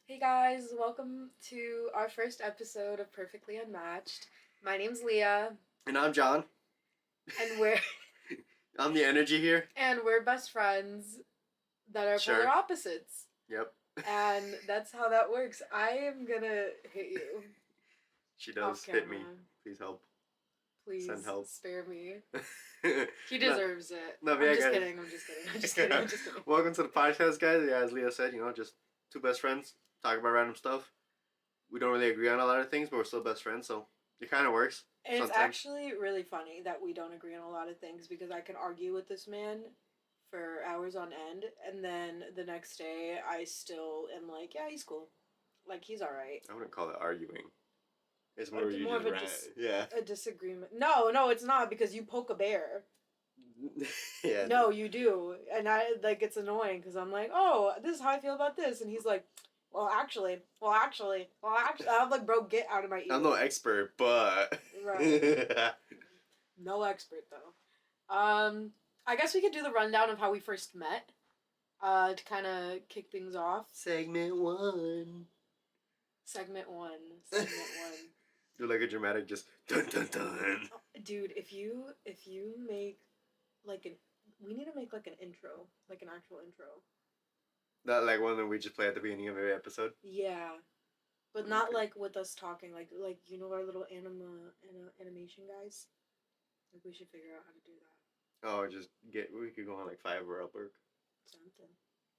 Hey guys, welcome to our first episode of Perfectly Unmatched. My name's Leah, And I'm John. and we're I'm the energy here. and we're best friends that are Sure. polar opposites. Yep. And that's how that works. I am gonna hit you. She does hit me. Please help. Please Send help. spare me. He deserves it. No, I'm yeah, just guys. kidding. I'm just kidding. I'm just kidding. I'm just kidding. Welcome to the podcast, guys. Yeah, as Leah said, just two best friends talk about random stuff. We don't really agree on a lot of things, but we're still best friends, so it kind of works. And sometimes. It's actually really funny that we don't agree on a lot of things because I can argue with this man for hours on end, and then the next day I still am like, yeah, he's cool. Like, he's alright. I wouldn't call it arguing. It's more you More just of yeah. a disagreement. No, it's not because you poke a bear. Yeah. No, you do. And it's annoying because I'm like, oh, this is how I feel about this. And he's like, I'm like, bro, get out of my ear. I'm no expert, but. Right. No expert, though. I guess we could do the rundown of how we first met. To kind of kick things off. Segment one. Segment one. Do like a dramatic just dun dun dun. Dude, if you make we need to make like an intro, like an actual intro. Not like one that we just play at the beginning of every episode. Yeah, but not like with us talking, like our little animation guys. Like we should figure out how to do that. Oh, we could go on like Fiverr or Upwork. Something.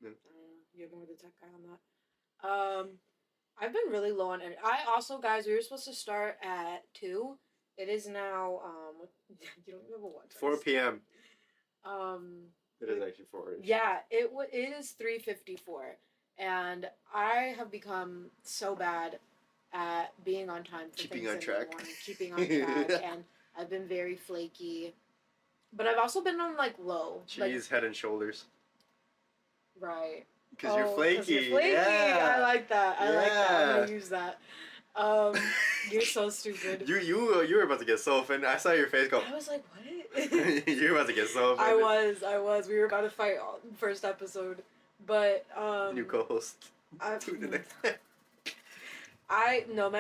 Yeah. I don't know. You're more the tech guy on that. I've been really low on energy. I also, guys, we were supposed to start at 2. It is now, you don't even have a watch. 4 p.m. It is actually 4-ish. Yeah, it is 3:54, and I have become so bad at being on time for Keeping things on track. keeping on track, and I've been very flaky. But I've also been on low. She's Head and Shoulders. Right. Because you're flaky. Yeah. I like that. I'm gonna use that. You're so stupid. You were about to get so offended. I saw your face go. I was like, what? You were about to get so offended. I was. We were about to fight on the first episode, but new co-host. My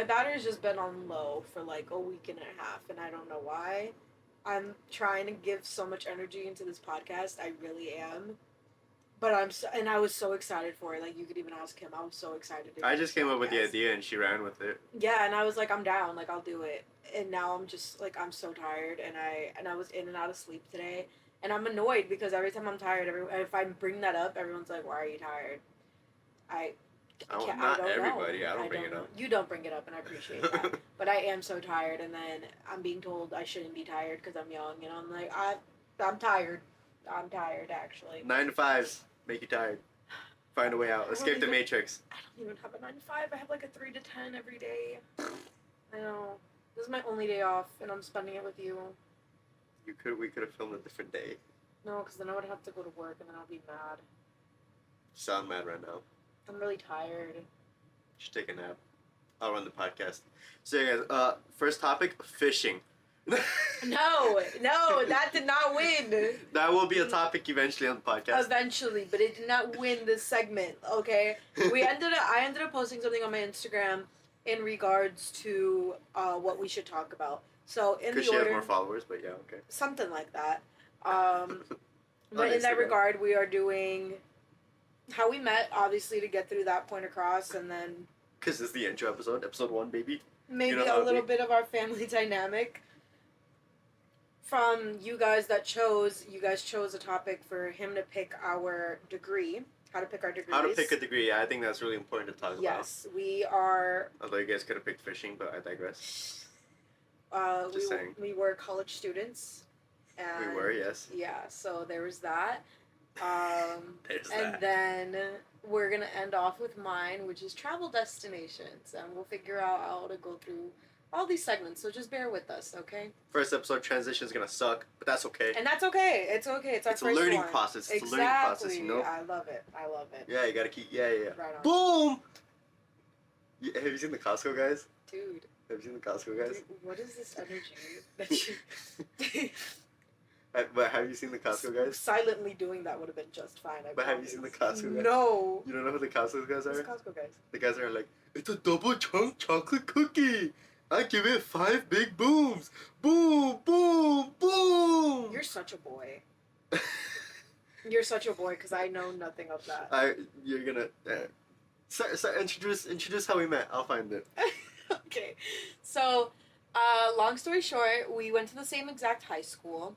battery's just been on low for like a week and a half, and I don't know why. I'm trying to give so much energy into this podcast. I really am. But I was so excited for it. Like, you could even ask him. I was so excited. I just came up with the idea and she ran with it. Yeah, and I was like, I'm down. Like, I'll do it. And now I'm just like, I'm so tired, and I was in and out of sleep today, and I'm annoyed because every time I'm tired, if I bring that up, everyone's like, why are you tired? I don't everybody. Know. I don't bring it up. You don't bring it up, and I appreciate that. But I am so tired, and then I'm being told I shouldn't be tired because I'm young, and I'm like, I'm tired. I'm tired, actually. 9 to 5s make you tired. Find a way out. Escape the Matrix. I don't even have a 9 to 5. I have like a 3 to 10 every day. I know. This is my only day off, and I'm spending it with you. We could have filmed a different day. No, because then I would have to go to work, and then I'll be mad. You sound mad right now. I'm really tired. You should take a nap. I'll run the podcast. So, yeah, guys, first topic, fishing. No, that did not win. That will be a topic eventually on the podcast. Eventually, but it did not win this segment, okay? I ended up posting something on my Instagram in regards to what we should talk about. So in the order, because she has more followers, but yeah, okay. Something like that. But in that regard, we are doing how we met, obviously, to get through that point across, and then because it's the intro episode 1, baby. Maybe a little bit of our family dynamic. From you guys chose a topic for him to pick our degree. How to pick our degrees. How to pick a degree, yeah, I think that's really important to talk about. Yes, we are... Although you guys could have picked fishing, but I digress. Just saying. We were college students. And we were, yes. Yeah, so there was that. And then we're going to end off with mine, which is travel destinations. And we'll figure out how to go through all these segments, so just bear with us, okay? First episode transition is gonna suck, but that's okay. And that's okay. It's okay. It's our first one. It's a learning process. It's a learning process, you know? I love it. Yeah, you gotta keep... Yeah. Right on. Boom! Have you seen the Costco guys? Dude. Have you seen the Costco guys? Dude, what is this energy that you... But have you seen the Costco guys? Silently doing that would have been just fine. But have you seen the Costco guys? No. You don't know who the Costco guys Who's are? the Costco guys? The guys are like, it's a double chunk chocolate cookie. I give it 5 big booms. Boom, boom, boom. You're such a boy. You're such a boy because I know nothing of that. You're gonna. So introduce how we met. I'll find it. Okay, so long story short, we went to the same exact high school,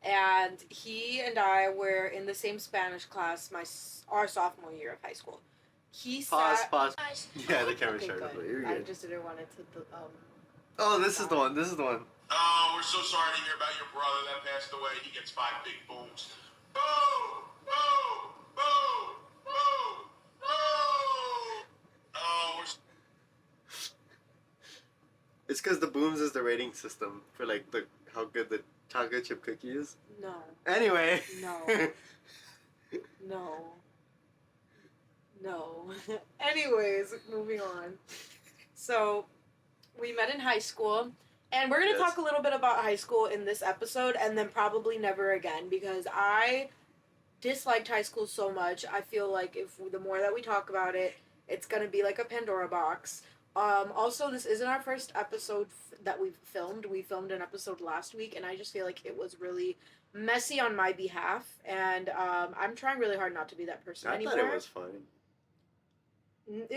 and he and I were in the same Spanish class our sophomore year of high school. He Pause. sat. Yeah, the camera Okay, started. good. You're I good. just didn't want it to. Oh, this is the one. This is the one. Oh, we're so sorry to hear about your brother that passed away. He gets 5 big booms. Boom! Boom! Boom! Boom! Boom! Oh, we're It's because the booms is the rating system for like the how good the chocolate chip cookie is. No. Anyway. No. No. No. Anyways, moving on. So, we met in high school, and we're going to talk a little bit about high school in this episode, and then probably never again, because I disliked high school so much. I feel like the more that we talk about it, it's going to be like a Pandora box. Also, this isn't our first episode that we've filmed. We filmed an episode last week, and I just feel like it was really messy on my behalf, and I'm trying really hard not to be that person anymore. I thought it was fun.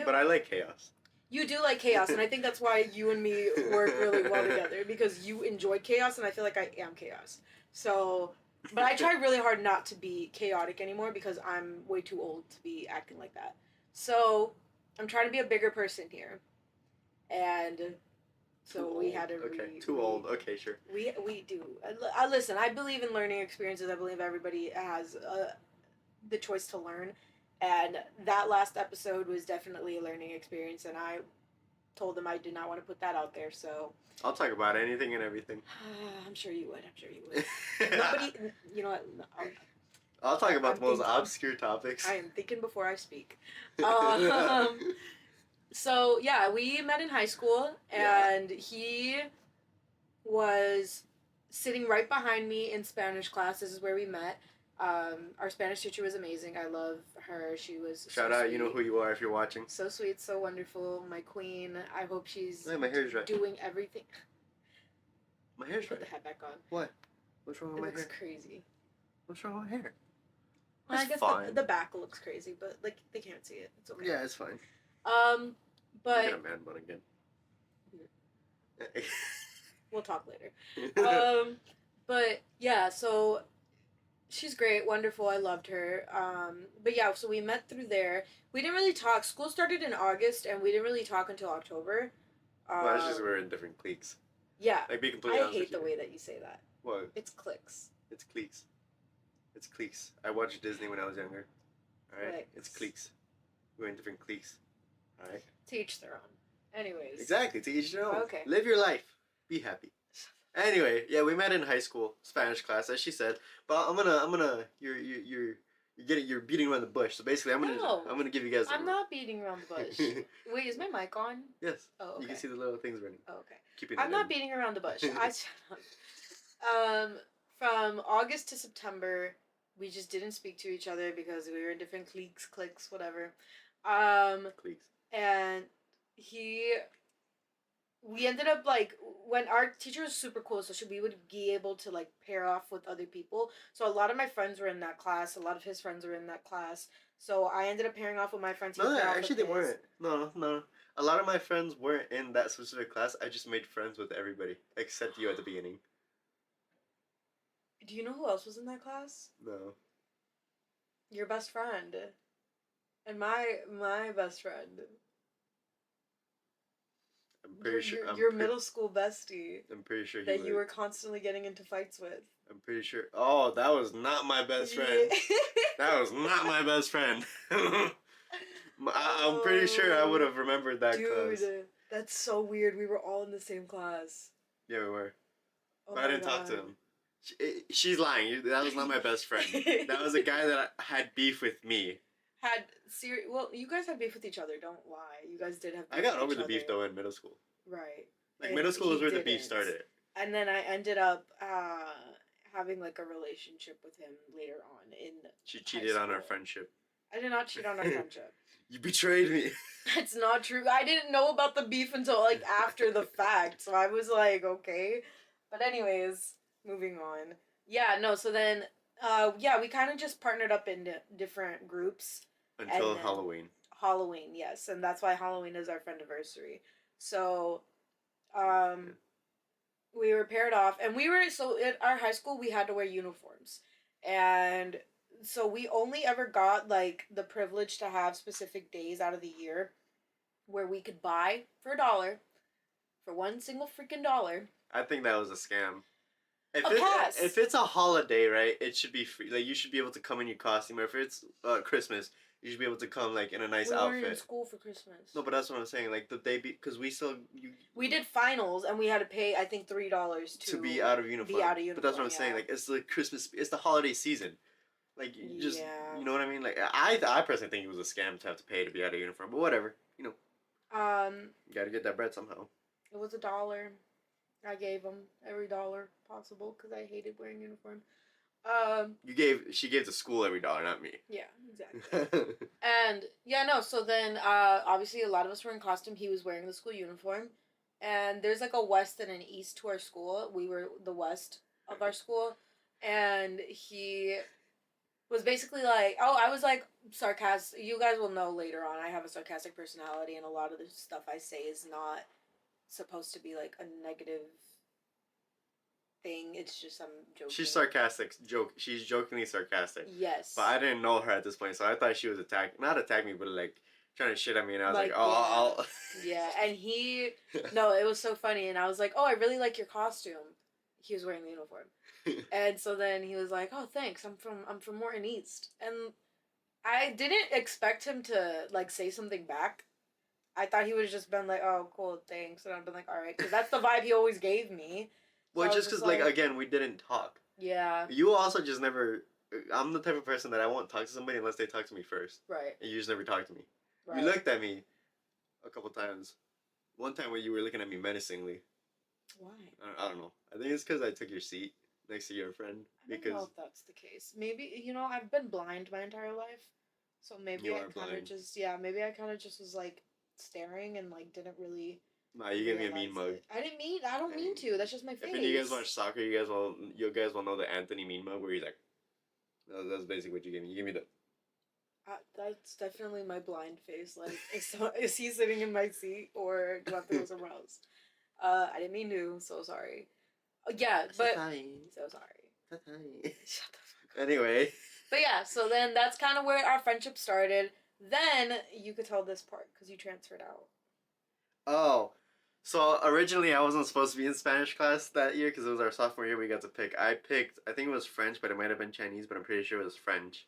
But I like chaos. You do like chaos, and I think that's why you and me work really well together, because you enjoy chaos, and I feel like I am chaos. So, but I try really hard not to be chaotic anymore, because I'm way too old to be acting like that. So, I'm trying to be a bigger person here. And so we had to too old. Okay, sure. We do. Listen, I believe in learning experiences. I believe everybody has the choice to learn. And that last episode was definitely a learning experience, and I told them I did not want to put that out there, so... I'll talk about anything and everything. I'm sure you would. Nobody... You know what? No, I'll talk about the most obscure topics. I am thinking before I speak. So, yeah, we met in high school, and he was sitting right behind me in Spanish class. This is where we met. Our Spanish teacher was amazing. I love her. She was Shout out, you know who you are if you're watching. So sweet, so wonderful. My queen. I hope she's my hair's right. doing everything. My hair's Put right. the hat back on. What? What's wrong with my hair? It looks crazy. What's wrong with my hair? Well, I guess fine. The back looks crazy, but like they can't see it. It's okay. Yeah, it's fine. But I got a man bun again. We'll talk later. But yeah, so she's great, wonderful. I loved her. But yeah, so we met through there. We didn't really talk. School started in August, and we didn't really talk until October. Well, it's just we're in different cliques. Yeah. Like, be completely honest hate the way that you say that. What? It's cliques. It's cliques. It's cliques. I watched Disney when I was younger. Alright? It's cliques. We're in different cliques. Alright? To each their own. Anyways. Exactly, to each their own. Okay. Live your life. Be happy. Anyway, yeah, we met in high school, Spanish class, as she said. But you're beating around the bush. So basically, I'm gonna give you guys. I'm not beating around the bush. Wait, is my mic on? Yes. Oh, okay. You can see the little things running. Oh, okay. I'm not beating around the bush. From August to September, we just didn't speak to each other because we were in different cliques, whatever. Cliques. And we ended up, like, when our teacher was super cool, so we would be able to, like, pair off with other people. So a lot of my friends were in that class. A lot of his friends were in that class. So I ended up pairing off with my friends. No, actually they weren't. No. A lot of my friends weren't in that specific class. I just made friends with everybody, except you at the beginning. Do you know who else was in that class? No. Your best friend. And my best friend. I'm pretty sure. Your middle school bestie. I'm pretty sure that you were constantly getting into fights with. I'm pretty sure. Oh, that was not my best friend. That was not my best friend. I'm pretty sure I would have remembered that class. Dude, that's so weird. We were all in the same class. Yeah, we were. Oh but I didn't talk to him. She's lying. That was not my best friend. That was a guy that had beef with me. Well, you guys had beef with each other. Don't lie. You guys did have beef I got over the beef, though, in middle school. Right. Like, middle school is where the beef started. And then I ended up having like a relationship with him later on in She high cheated on our school. friendship. I did not cheat on our friendship. You betrayed me. It's not true. I didn't know about the beef until like after the fact, so I was like, okay. But anyways, moving on. Yeah, no. So then, yeah, we kind of just partnered up in different groups, and Until then Halloween. Halloween, yes, and that's why Halloween is our friendiversary. So, Yeah. we were paired off, and we were so at our high school we had to wear uniforms, and so we only ever got like the privilege to have specific days out of the year where we could buy for $1 for one single freaking dollar I think that was a scam. If a pass. if it's a holiday, right, it should be free. Like you should be able to come in your costume. Or if it's Christmas, you should be able to come like in a nice We weren't in outfit. school for Christmas. No, but that's what I'm saying. Like the day, because we still We did finals and we had to pay I think $3 to be out of uniform. But that's what I'm saying. Like it's the Christmas, it's the holiday season. Like you just, Yeah. you know what I mean? Like I personally think it was a scam to have to pay to be out of uniform. But whatever, you know. You gotta get that bread somehow. It was $1. I gave him every dollar possible because I hated wearing uniform. She gave the school every dollar, not me. Yeah, exactly. And yeah, no. So then, obviously, a lot of us were in costume. He was wearing the school uniform, and there's like a west and an east to our school. We were the west of our school, and he was basically like, oh, I was like sarcastic. You guys will know later on. I have a sarcastic personality, and a lot of the stuff I say is not supposed to be like a negative thing. It's just I'm joking. She's sarcastic. She's jokingly sarcastic. Yes. But I didn't know her at this point, so I thought she was not attacking me, but like trying to shit at me, and I was like, oh, yeah. I'll. Yeah, and no, it was so funny, and I was like, oh, I really like your costume. He was wearing the uniform, and so then he was like, oh, thanks. I'm from Morton East, and I didn't expect him to like say something back. I thought he would just been like, oh, cool, thanks, and I'd been like, all right, because that's the vibe he always gave me. Well, just because, like, again, we didn't talk. Yeah. You also just never. I'm the type of person that I won't talk to somebody unless they talk to me first. Right. And you just never talk to me. Right. You looked at me a couple times. One time where you were looking at me menacingly. Why? I don't know. I think it's because I took your seat next to your friend. I don't know if that's the case. Maybe, I've been blind my entire life. So maybe I kind of just, maybe I kind of just was like staring and like didn't really. Nah, you gave me a mean mug. I don't mean to. That's just my face. If any of you guys watch soccer, you guys will know the Anthony mean mug where he's like, that's basically what you gave me. You gave me the. That's definitely my blind face. Like, is he sitting in my seat or do I have to go somewhere else? I didn't mean to. So sorry. Yeah, but so sorry. Shut the fuck up. Anyway. But yeah, so then that's kind of where our friendship started. Then you could tell this part because you transferred out. Oh. So originally I wasn't supposed to be in Spanish class that year because it was our sophomore year we got to pick. I think it was French, but it might have been Chinese, but I'm pretty sure it was French.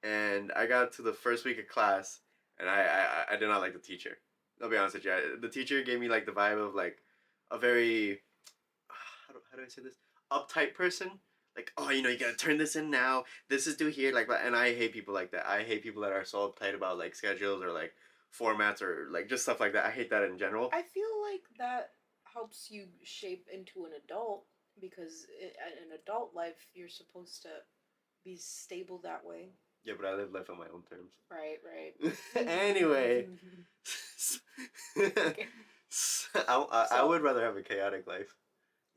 And I got to the first week of class, and I did not like the teacher. I'll be honest with you. The teacher gave me like the vibe of like a very, how do I say this? Uptight person. Like, oh, you gotta turn this in now. This is due here. Like, and I hate people like that. I hate people that are so uptight about like schedules or like formats or like just stuff like that. I hate that in general. I feel like that helps you shape into an adult because in adult life you're supposed to be stable that way. Yeah, but I live life on my own terms. Right. Anyway, okay. I would rather have a chaotic life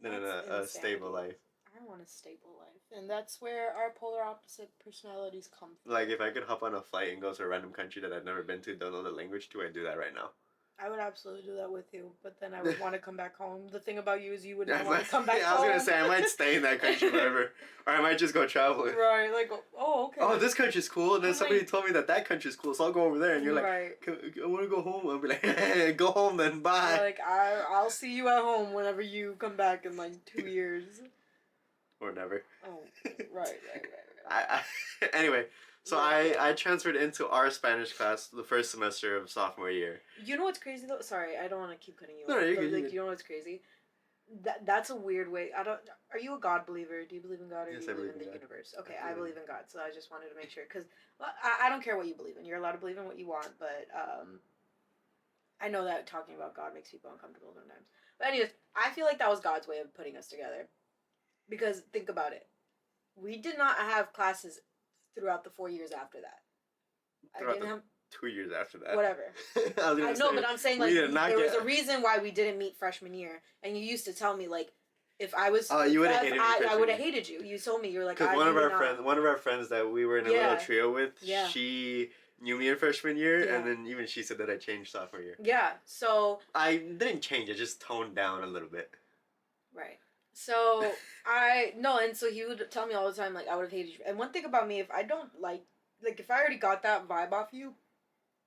than a stable life. I want a stable life, and that's where our polar opposite personalities come from. Like, if I could hop on a flight and go to a random country that I've never been to, don't know the language to, I'd do that right now. I would absolutely do that with you, but then I would want to come back home. The thing about you is you wouldn't want to come back home. I was going to say, I might stay in that country forever, or I might just go traveling. Right, like, oh, okay. Oh, this country's cool, and then somebody told me that country's cool, so I'll go over there, and you're like, right. I want to go home. I'll be like, hey, go home then, bye. Like, I'll see you at home whenever you come back in like 2 years. Or never. Oh, right. Anyway, so I transferred into our Spanish class the first semester of sophomore year. You know what's crazy though? Sorry, I don't want to keep cutting you off. No, you're good. Like, you know what's crazy? That's a weird way. Are you a God believer? Do you believe in God, or yes, do you believe in the universe? Okay, I believe in God, so I just wanted to make sure because I don't care what you believe in. You're allowed to believe in what you want, but I know that talking about God makes people uncomfortable sometimes. But anyways, I feel like that was God's way of putting us together. Because think about it. We did not have classes throughout the 4 years after that. I Throughout didn't the have 2 years after that. whatever. I was I gonna know, say, but I'm saying we like did not there was get. a reason why we didn't meet freshman year, and you used to tell me like if I was, Oh, you would have if hated me I freshman would have year. hated you. You told me you were like, Because I one of do our not. friends that we were in a Yeah. little trio with, Yeah. she knew me in freshman year, Yeah. and then even she said that I changed sophomore year. Yeah. So I didn't change; I just toned down a little bit. right. So I no, and so he would tell me all the time like I would have hated you. And one thing about me, if I don't like if I already got that vibe off you,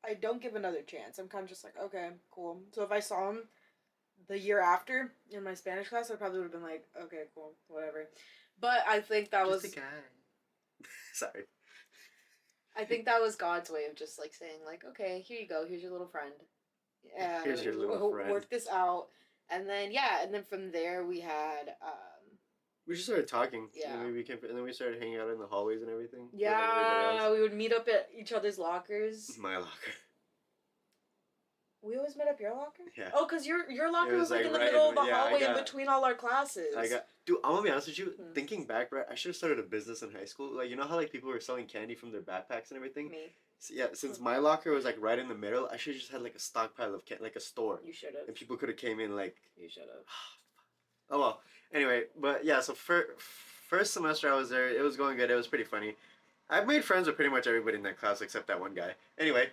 I don't give another chance. I'm kind of just like, okay, cool. So if I saw him the year after in my Spanish class, I probably would have been like, okay, cool, whatever. But I think that Just was a guy. Sorry. I think that was God's way of just like saying like, okay, here you go, here's your little friend. Here's your little friend. Work this out, and then and then from there we had We just started talking. Yeah. And then we started hanging out in the hallways and everything. with, like, yeah, everybody else. we would meet up at each other's lockers. My locker. We always met up your locker? Yeah. Oh, because your locker It was was, like like, in the right middle in- of the yeah, I hallway in got- between all our classes. Dude, I'm gonna be honest with you. Hmm. Thinking back, right, I should have started a business in high school. Like, you know how like people were selling candy from their backpacks and everything. Me. So, yeah, since my locker was like right in the middle, I should have just had like a stockpile of like a store, You should have. and people could have came in like. You should have. Oh well. Anyway, but yeah, so first semester I was there, it was going good. It was pretty funny. I've made friends with pretty much everybody in that class except that one guy. Anyway,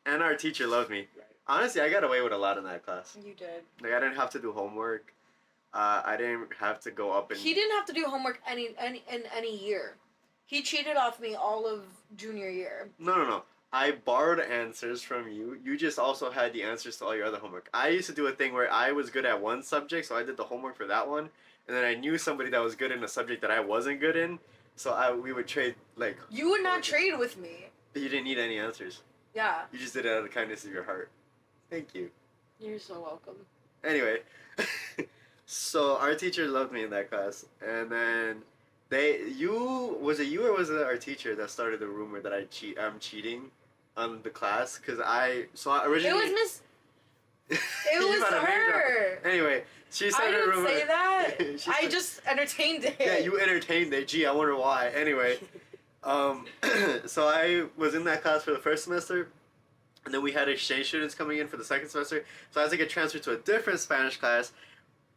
and our teacher loved me. Right. Honestly, I got away with a lot in that class. You did. Like I didn't have to do homework. I didn't have to go up and. He didn't have to do homework in any year. He cheated off me all of junior year. No. I borrowed answers from you. You just also had the answers to all your other homework. I used to do a thing where I was good at one subject, so I did the homework for that one, and then I knew somebody that was good in a subject that I wasn't good in, so we would trade like. You would not trade with me. You didn't need any answers. Yeah. You just did it out of the kindness of your heart. Thank you. You're so welcome. Anyway, so our teacher loved me in that class, and then was it you or was it our teacher that started the rumor that I'm cheating on the class because originally It was Miss. It You was gotta name drop her. it. Anyway, she I started a didn't rumor. say that. She I said- just entertained it. Yeah, you entertained it. Gee, I wonder why. Anyway, so I was in that class for the first semester, and then we had exchange students coming in for the second semester. So I had to get transferred to a different Spanish class,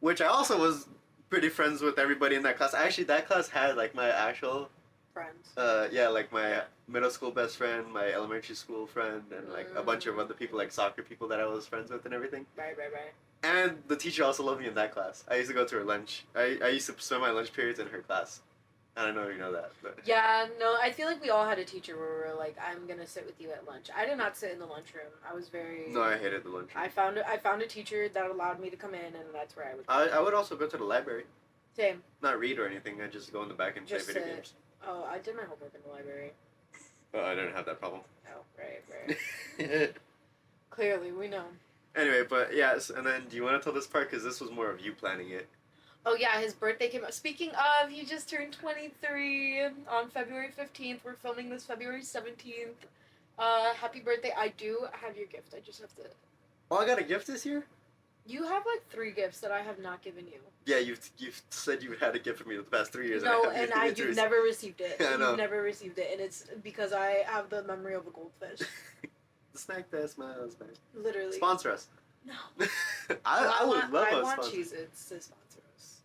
which I also was pretty friends with everybody in that class. Actually, that class had like my actual, Friends. like my middle school best friend, my elementary school friend, and like a bunch of other people, like soccer people that I was friends with and everything. Right. And the teacher also loved me in that class. I used to go to her lunch. I used to spend my lunch periods in her class. I don't know if you know that, but Yeah, no, I feel like we all had a teacher where we were like, I'm gonna sit with you at lunch. I did not sit in the lunchroom. I was very. no, I hated the lunch. I found a teacher that allowed me to come in, and that's where I would. I would also go to the library. Same. Not read or anything. I just go in the back and Just play video sit. games. Oh, I did my homework in the library. Oh, I didn't have that problem. Oh, right. Clearly, we know. Anyway, but yes, and then do you want to tell this part because this was more of you planning it? Oh yeah, his birthday came up. Speaking of, he just turned 23 on February 15th. We're filming this February 17th. Happy birthday. I do have your gift. I just have to. Oh, I got a gift this year. You have like 3 gifts that I have not given you. Yeah, you've said you had a gift for me the past 3 years. No, and you've never received it. I know. You've never received it, and it's because I have the memory of a goldfish. The snack that smiles back. Literally. Sponsor us. No. I would love I a want sponsor. Cheez-Its to sponsor us.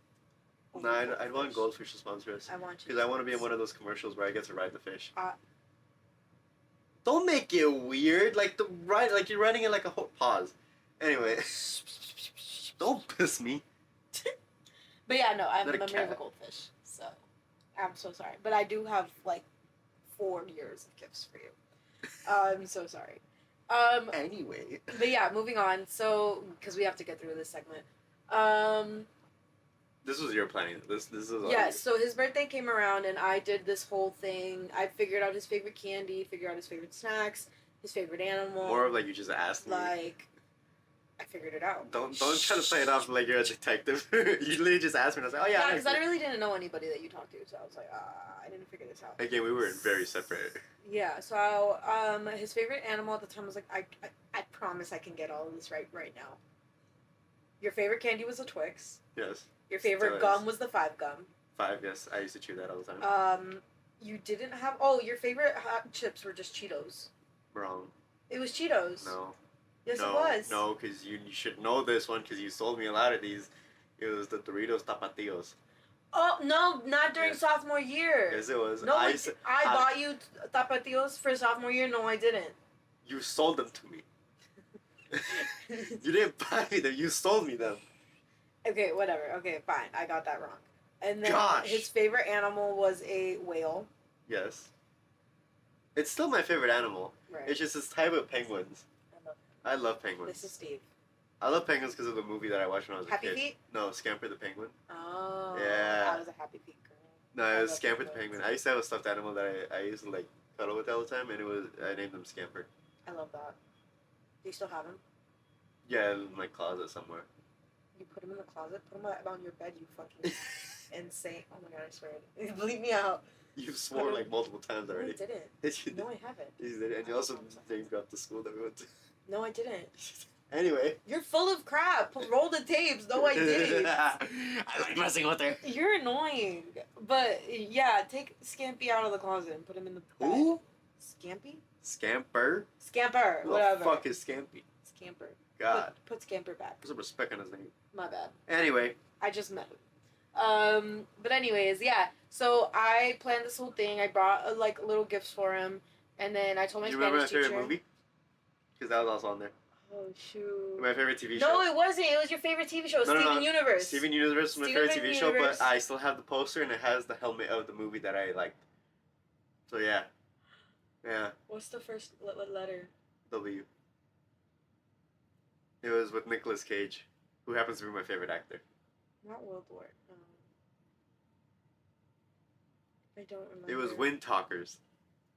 No, I'd want Goldfish to sponsor us. I want Because I want to be in Cheez-Its. one of those commercials where I get to ride the fish. Uh, Don't make it weird. Like you're running it like a whole pause. Anyway, don't piss me. But yeah, no, I have Not the a memory of a cat. goldfish. So, I'm so sorry. But I do have like 4 years of gifts for you. I'm so sorry. Anyway. But yeah, moving on. So, because we have to get through this segment. This was your planning. This is all Yeah, you. so his birthday came around and I did this whole thing. I figured out his favorite candy, figured out his favorite snacks, his favorite animal. More of like you just asked me. Like, I figured it out. Don't try to play it off like you're a detective. You literally just asked me and I was like, oh yeah. Yeah, because I really didn't know anybody that you talked to, so I was like, I didn't figure this out. Again, we were very separate. Yeah, so his favorite animal at the time was like, I promise I can get all of this right now. Your favorite candy was a Twix. Yes. Your favorite Still is. gum was the 5 gum. 5, yes. I used to chew that all the time. You didn't have. Oh, your favorite hot chips were just Cheetos. Wrong. It was Cheetos. No. Yes, no, it was. No, because you should know this one because you sold me a lot of these. It was the Doritos Tapatios. Oh no, not during Yeah. sophomore year. Yes, it was. No, I bought you tapatios for sophomore year. No, I didn't. You sold them to me. You didn't buy me them. You sold me them. Okay, whatever. Okay, fine. I got that wrong. And then Gosh. his favorite animal was a whale. Yes. It's still my favorite animal. Right. It's just this type of penguins. I love penguins. This is Steve. I love penguins because of the movie that I watched when I was a Happy kid. Feet? No, Scamper the Penguin. Oh. Yeah. I was a Happy Feet girl. No, it was Scamper the Penguin. I used to have a stuffed animal that I used to like cuddle with all the time, and I named him Scamper. I love that. Do you still have him? Yeah, in my closet somewhere. You put him in the closet? Put him on your bed, you fucking insane. Oh my god, I swear. Bleep me out. You've sworn like multiple times already. No, I didn't. Yes, you did. No, I haven't. Yes, you did. And you also name dropped the school that we went to. No, I didn't. Anyway. You're full of crap. Roll the tapes. No, I didn't. I like messing with her. You're annoying. But yeah, take Scampy out of the closet and put him in the bed. Who? Scampy? Scamper? Scamper. Who Whatever. the fuck is Scampy? Scamper. God. Put Scamper back. Put some respect on his name. My bad. Anyway. I just met him. But anyways, yeah. So I planned this whole thing. I brought like little gifts for him, and then I told my Do you remember my Spanish teacher. favorite movie? Because that was also on there. Oh shoot. My favorite TV show. No, it wasn't. It was your favorite TV show, Steven Universe. Steven Universe was my Steven favorite TV show, Universe. but I still have the poster and it has the helmet of the movie that I liked. So yeah. Yeah. What's the first letter? W. It was with Nicolas Cage, who happens to be my favorite actor. Not World War. I don't remember. It was Wind Talkers.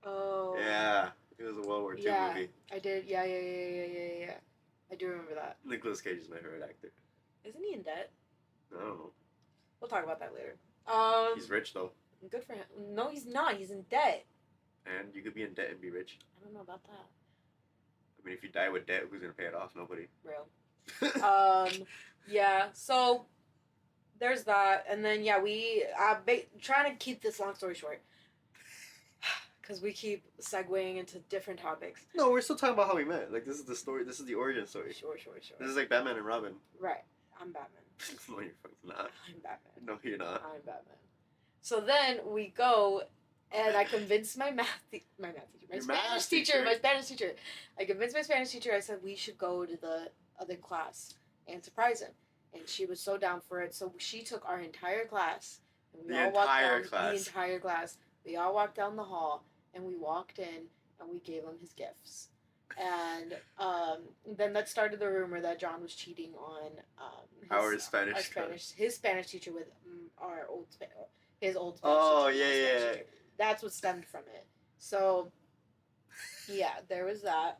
Oh. Yeah. It was a World War II movie. I did. Yeah. I do remember that. Nicolas Cage is my favorite actor. Isn't he in debt? I don't know. We'll talk about that later. He's rich though. Good for him. No, he's not. He's in debt. And you could be in debt and be rich. I don't know about that. I mean, if you die with debt, who's gonna pay it off? Nobody. Real. Yeah. So there's that, and then yeah, we trying to keep this long story short, because we keep segueing into different topics. No, we're still talking about how we met. Like, this is the story. This is the origin story. Sure. This is like Batman and Robin. Right. I'm Batman. No, you're fucking not. I'm Batman. No, you're not. I'm Batman. So then we go, and I convinced my Spanish teacher. I convinced my Spanish teacher. I said we should go to the other class and surprise him, and she was so down for it. So she took our entire class, and we all walked down the entire class. We all walked down the hall, and we walked in, and we gave him his gifts. And then that started the rumor that John was cheating on his Spanish teacher with his old Spanish Oh, teacher. yeah. That's what stemmed from it. So, yeah, there was that.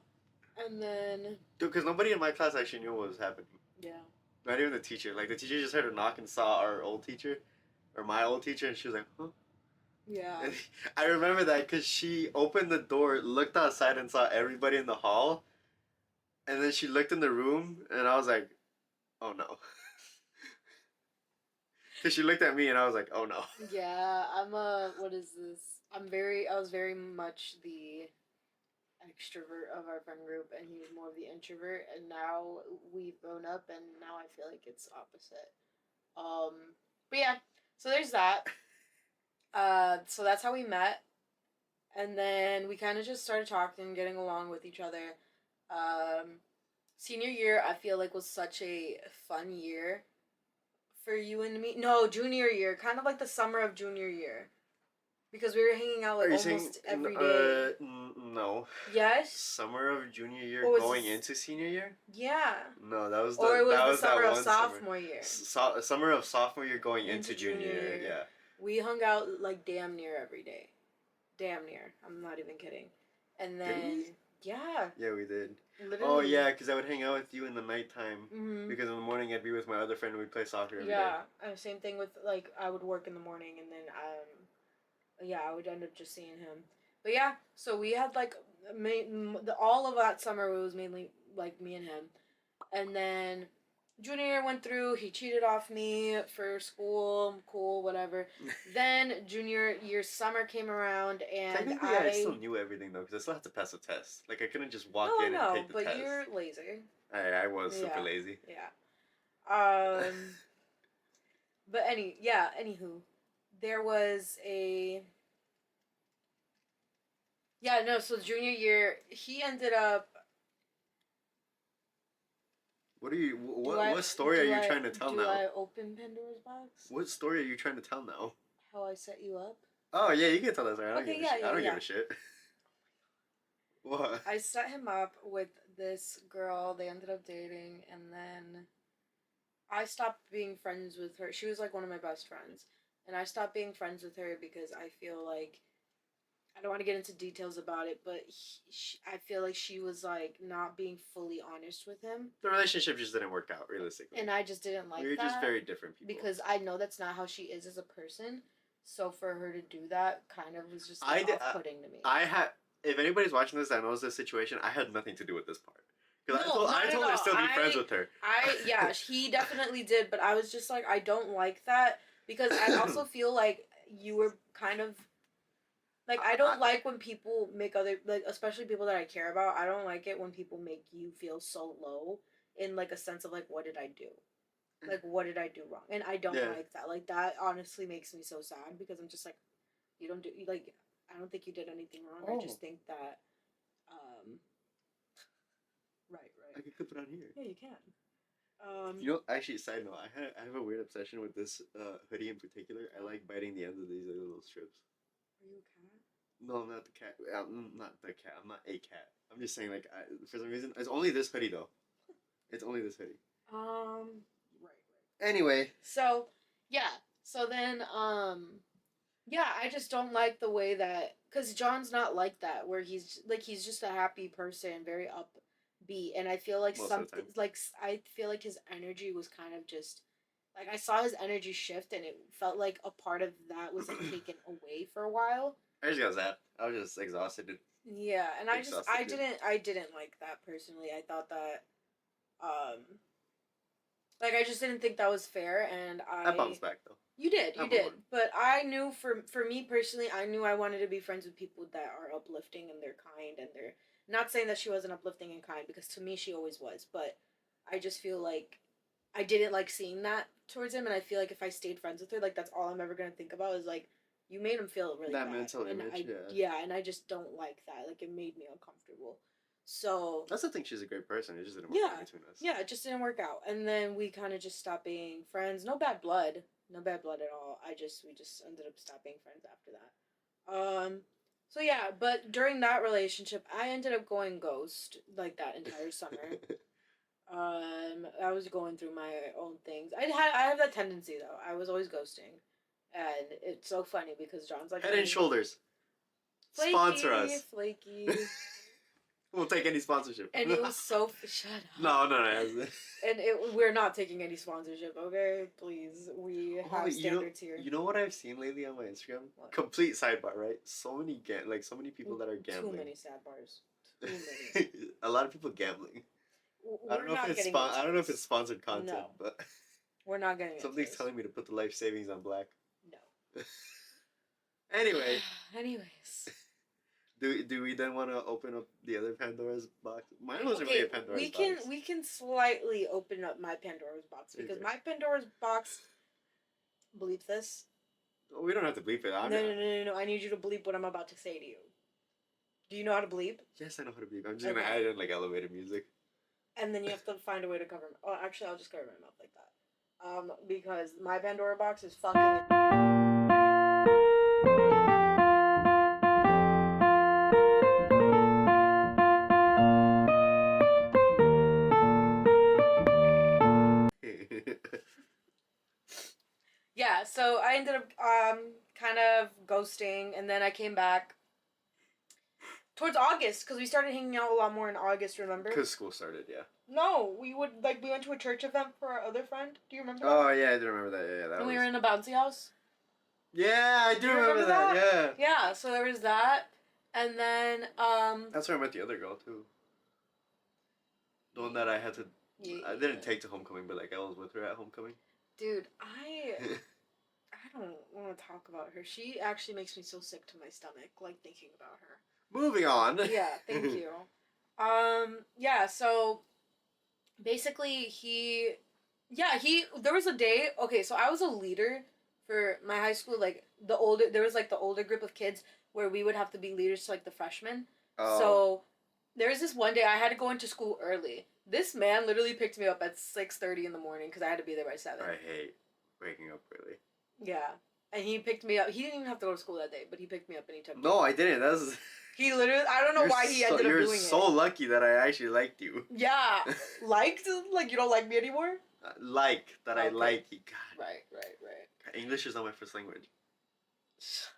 And then... Dude, because nobody in my class actually knew what was happening. Yeah. Not even the teacher. Like, the teacher just heard a knock and saw our old teacher, or my old teacher, and she was like, huh? Yeah. And I remember that because she opened the door, looked outside, and saw everybody in the hall. And then she looked in the room, and I was like, oh no. Because she looked at me, and I was like, oh no. Yeah, what is this? I was very much the extrovert of our friend group, and he was more of the introvert, and now we've grown up, and now I feel like it's opposite. But yeah, so there's that. So that's how we met, and then we kind of just started talking, getting along with each other. Senior year, I feel like was such a fun year for you and me. No, junior year, kind of like the summer of junior year, because we were hanging out like almost every day. No. Yes. Summer of junior year going into senior year? Yeah. No, that was the summer of sophomore year. Summer of sophomore year going into junior year. Yeah. We hung out like damn near every day. Damn near. I'm not even kidding. And then yeah. Yeah, we did. Literally. Oh yeah, because I would hang out with you in the nighttime. Mm-hmm. Because in the morning I'd be with my other friend and we'd play soccer every day. Yeah, same thing with like I would work in the morning and then I would end up just seeing him. But yeah, so we had like all of that summer it was mainly like me and him, and then junior year went through. He cheated off me for school. Cool, whatever. Then junior year summer came around, and Technically, I still knew everything though, because I still had to pass the test. Like I couldn't just walk No, I in and know, take the but test. you're lazy. I was super Yeah. lazy. Yeah. But anywho, there was a so junior year he ended up. What are you? Do I What story are you trying to tell do now? I open Pandora's box? What story are you trying to tell now? How I set you up? Oh yeah, you can tell us. I don't Okay, give a yeah, shit. I yeah, don't yeah. give a shit. What? I set him up with this girl. They ended up dating, and then I stopped being friends with her. She was like one of my best friends, and I stopped being friends with her because I feel like I don't want to get into details about it, but I feel like she was like not being fully honest with him, The relationship just didn't work out realistically. and I just didn't like We're that. just very different people. Because I know that's not how she is as a person. So for her to do that kind of was just like off-putting to me. I had. If anybody's watching this that knows this situation, I had nothing to do with this part. Because No, I told her to still be friends with her. He definitely did, but I was just like, I don't like that because I also feel like you were kind of like I don't like when people make other like especially people that I care about. I don't like it when people make you feel so low in like a sense of like what did I do? Like what did I do wrong? And I don't like that. Like that honestly makes me so sad because I'm just like you don't do like I don't think you did anything wrong. I just think that right. I could clip it on here. Yeah, you can. You know, actually, side note, I have a weird obsession with this hoodie in particular. I like biting the ends of these little strips. Are you a cat? No, I'm not the cat. I'm not the cat. I'm not a cat. I'm just saying, like, for some reason, it's only this hoodie though. It's only this hoodie. Right. Anyway. So, yeah. So then, yeah, I just don't like the way that, cause John's not like that, where he's just a happy person, very upbeat, and I feel like something, like I feel like his energy was kind of just, like I saw his energy shift, and it felt like a part of that was like taken away for a while. I just got zapped. I was just exhausted. Yeah, and I didn't like that personally. I thought that, like I just didn't think that was fair, and I bounced back though. You did, but I knew for me personally, I knew I wanted to be friends with people that are uplifting and they're kind and they're not saying that she wasn't uplifting and kind because to me she always was, but I just feel like I didn't like seeing that towards him, and I feel like if I stayed friends with her, like that's all I'm ever gonna think about is like you made him feel really that bad. mental and image, and I just don't like that. Like it made me uncomfortable. So I still think she's a great person. It just didn't work out between us. Yeah, it just didn't work out, and then we kind of just stopped being friends. No bad blood at all. We just ended up stopping being friends after that. So yeah, but during that relationship, I ended up going ghost like that entire summer. I was going through my own things. I have that tendency though. I was always ghosting, and it's so funny because John's like Head and Shoulders. Flaky, sponsor us. Flaky. We'll take any sponsorship. And it was so shut up. No. And we're not taking any sponsorship, okay? Please, we have standards here. You know what I've seen lately on my Instagram? What? Complete sidebar, right? So many people that are gambling. Too many sidebars. Too many. A lot of people gambling. I don't know if it's sponsored content, but we're not getting it. Something's telling me to put the life savings on black. No. Anyways. Do we then want to open up the other Pandora's box? Mine wasn't really a Pandora's box. We can slightly open up my Pandora's box because my Pandora's box. Bleep this. Oh, we don't have to bleep it. No. I need you to bleep what I'm about to say to you. Do you know how to bleep? Yes, I know how to bleep. I'm just gonna add in like elevator music. And then you have to find a way to cover. Oh, actually, I'll just cover my mouth like that. Because my Pandora box is fucking. Yeah, so I ended up kind of ghosting, and then I came back towards August because we started hanging out a lot more in August. Remember? Because school started, yeah. No, we went to a church event for our other friend. Do you remember? Oh yeah, I do remember that. Yeah, and we were in a bouncy house. Yeah, I do remember that. Yeah. Yeah, so there was that, and then That's where I met the other girl too. The one that I had to Yeah. I didn't take to homecoming, but like I was with her at homecoming. Dude, I don't want to talk about her. She actually makes me so sick to my stomach, like thinking about her. Moving on. Yeah, thank you. Yeah, so basically there was a day, okay, so I was a leader for my high school, like there was like the older group of kids where we would have to be leaders to like the freshmen. Oh. So there was this one day I had to go into school early. This man literally picked me up at 6:30 in the morning because I had to be there by 7. I hate waking up early. Yeah. And he picked me up. He didn't even have to go to school that day, but he picked me up and he took me. No, I didn't. That's. He literally, I don't know why he ended up doing it. You're so lucky that I actually liked you. Yeah. Liked? Like, you don't like me anymore? I Okay. like you. God. Right. God, English is not my first language. Shut.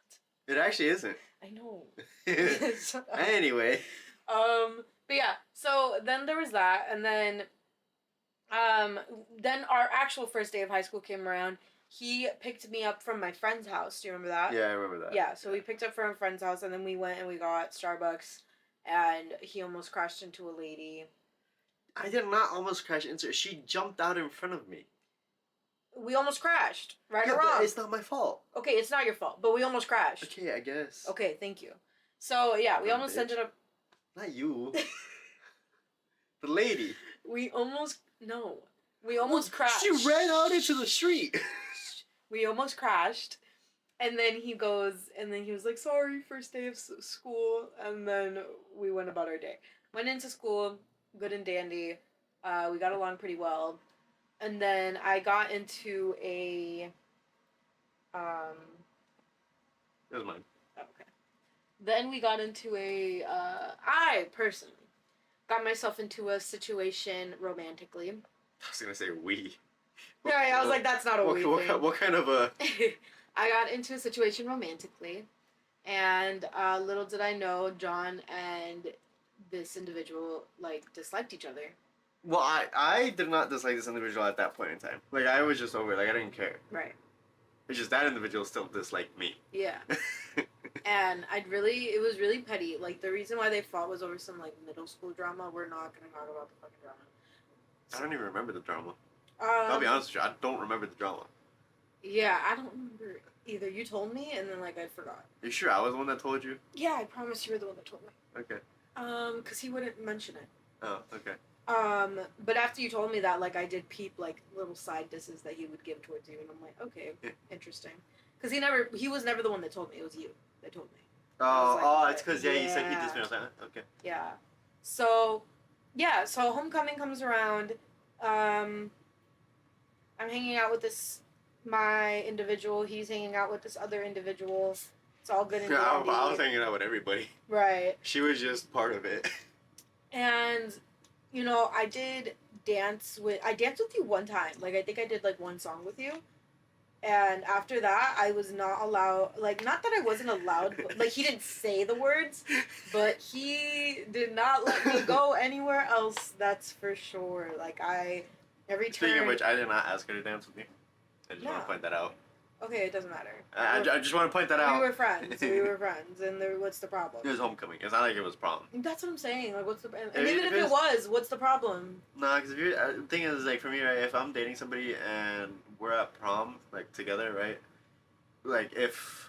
It actually isn't. I know. Anyway. But yeah, so then there was that, and then our actual first day of high school came around. He picked me up from my friend's house. Do you remember that? Yeah, I remember that. Yeah, so we picked up from a friend's house, and then we went and we got Starbucks, and he almost crashed into a lady. I did not almost crash into her. She jumped out in front of me. We almost crashed, right Yeah, or wrong? but it's not my fault. Okay, it's not your fault, but we almost crashed. Okay, I guess. Okay, thank you. So yeah, we almost ended up. Not you. The lady. We almost crashed. She ran out into the street. We almost crashed, and then he was like, "Sorry, first day of school," and then we went about our day. Went into school, good and dandy. We got along pretty well, and then I got into a. It was mine. Okay. Then we got into a. I personally got myself into a situation romantically. I was gonna say we. Right, I was like, that's not a we thing. What kind of a... I got into a situation romantically, and little did I know, John and this individual, like, disliked each other. Well, I did not dislike this individual at that point in time. Like, I was just over it. Like, I didn't care. Right. It's just that individual still disliked me. Yeah. And it was really petty. Like, the reason why they fought was over some, like, middle school drama. We're not gonna talk about the fucking drama. I don't even remember the drama. I'll be honest with you, I don't remember the drama. Yeah, I don't remember either. You told me, and then, like, I forgot. Are you sure I was the one that told you? Yeah, I promise you were the one that told me. Okay. Because he wouldn't mention it. Oh, okay. But after you told me that, like, I did peep, like, little side disses that he would give towards you, and I'm like, okay, interesting. Because he was never the one that told me, it was you that told me. It's because, you said he dissed me. I was like, okay. Yeah. So homecoming comes around, I'm hanging out with my individual, he's hanging out with this other individual, it's all good and dandy. I was hanging out with everybody. Right. She was just part of it. And, I danced with you one time. Like, I think I did, like, one song with you. And after that, I was not allowed, like, not that I wasn't allowed, but, like, he didn't say the words, but he did not let me go anywhere else, that's for sure. Like, Speaking of which, I did not ask her to dance with me. I just want to point that out. Okay, it doesn't matter. I just want to point that out. We were friends, and what's the problem? It was homecoming. It's not like it was prom. That's what I'm saying. Like, what's the... And even if it was, what's the problem? No, because the thing is, like, for me, right, if I'm dating somebody and we're at prom, like, together, right? Like, if...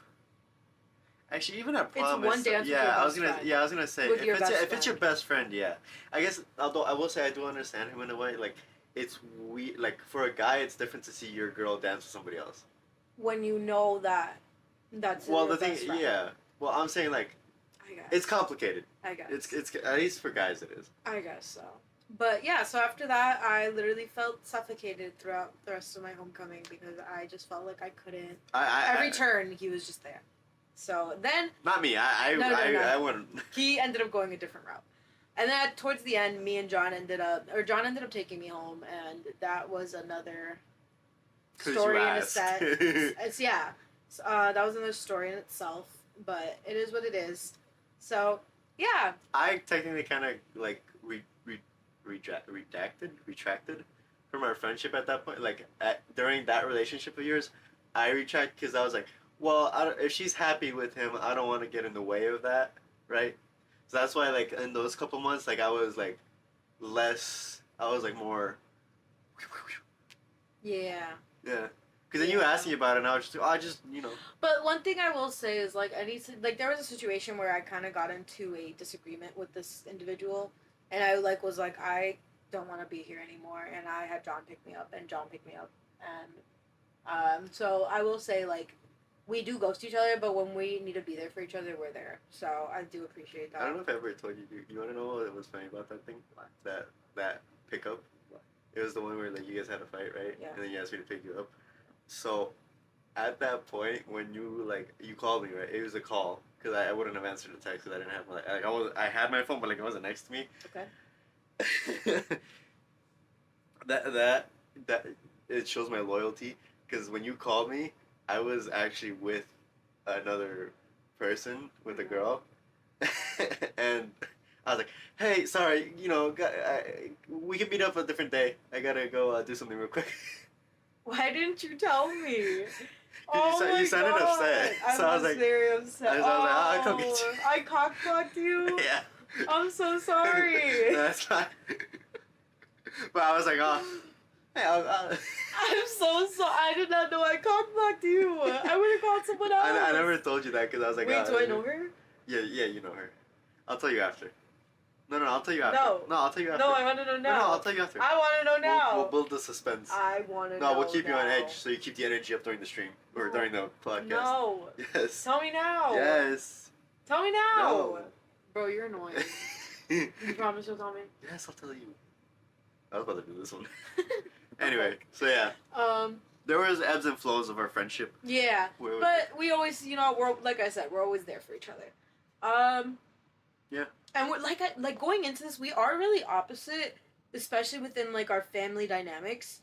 Actually, even at prom... It's one dance with your best friend. I was gonna say, With your best if it's your friend. best friend, yeah. I guess, although I will say I do understand him in a way, like, it's weird, like, for a guy, it's different to see your girl dance with somebody else. When you know that that's well, your the thing, best friend. yeah. Well, I'm saying, like, I guess. it's complicated. I guess. It's at least for guys, it is. I guess so. But yeah, so after that, I literally felt suffocated throughout the rest of my homecoming because I just felt like I couldn't. Every turn, he was just there. So then. Not me. I wouldn't. He ended up going a different route. And then towards the end, John ended up taking me home, and that was another story in a set. That was another story in itself, but it is what it is. So, yeah. I technically kind of, like, retracted from our friendship at that point. Like, during that relationship of yours, I retracted because I was like, well, if she's happy with him, I don't want to get in the way of that, right? So that's why, like, in those couple months, like, I was, like, less I was like more. Yeah. Yeah. Because then you asked me about it, and I was just, But one thing I will say is like there was a situation where I kind of got into a disagreement with this individual, and I like was like I don't want to be here anymore, and I had John pick me up, and John picked me up, and so I will say like we do ghost each other, but when we need to be there for each other, we're there. So I do appreciate that. I don't know if I ever told you. You want to know what was funny about that thing? That pickup. It was the one where like you guys had a fight, right? Yeah. And then you asked me to pick you up. So at that point, when you called me, right? It was a call because I wouldn't have answered the text because I didn't have I had my phone, but like it wasn't next to me. Okay. that that it shows my loyalty because when you called me, I was actually with another person, with a girl, and I was like, "Hey, sorry, we can meet up a different day. I gotta go do something real quick." Why didn't you tell me? You sounded upset, so I was like, very upset. I was like, "Oh, I'll come get you." I cockblocked you. Yeah. I'm so sorry. No, that's fine. But I was like, "Oh, hey, I'll." I'm so sorry. I did not know I cockblocked you. I would have called someone else. I never told you that because I was like, Wait, "Oh, do I know her? Yeah, you know her. I'll tell you after. No, I'll tell you after. No, I'll tell you after. No, I want to know now. No, I'll tell you after. I want to know now. We'll build the suspense. I want to know. No, we'll keep you on now. edge so you keep the energy up during the stream or during the podcast. No. Yes. Tell me now. Yes. Tell me now. No. Bro, you're annoying. You promise you'll tell me? Yes, I'll tell you. I was about to do this one. Anyway, so yeah. There was ebbs and flows of our friendship. Yeah, but we always, we're like I said, we're always there for each other. Yeah. And we're like going into this, we are really opposite, especially within like our family dynamics.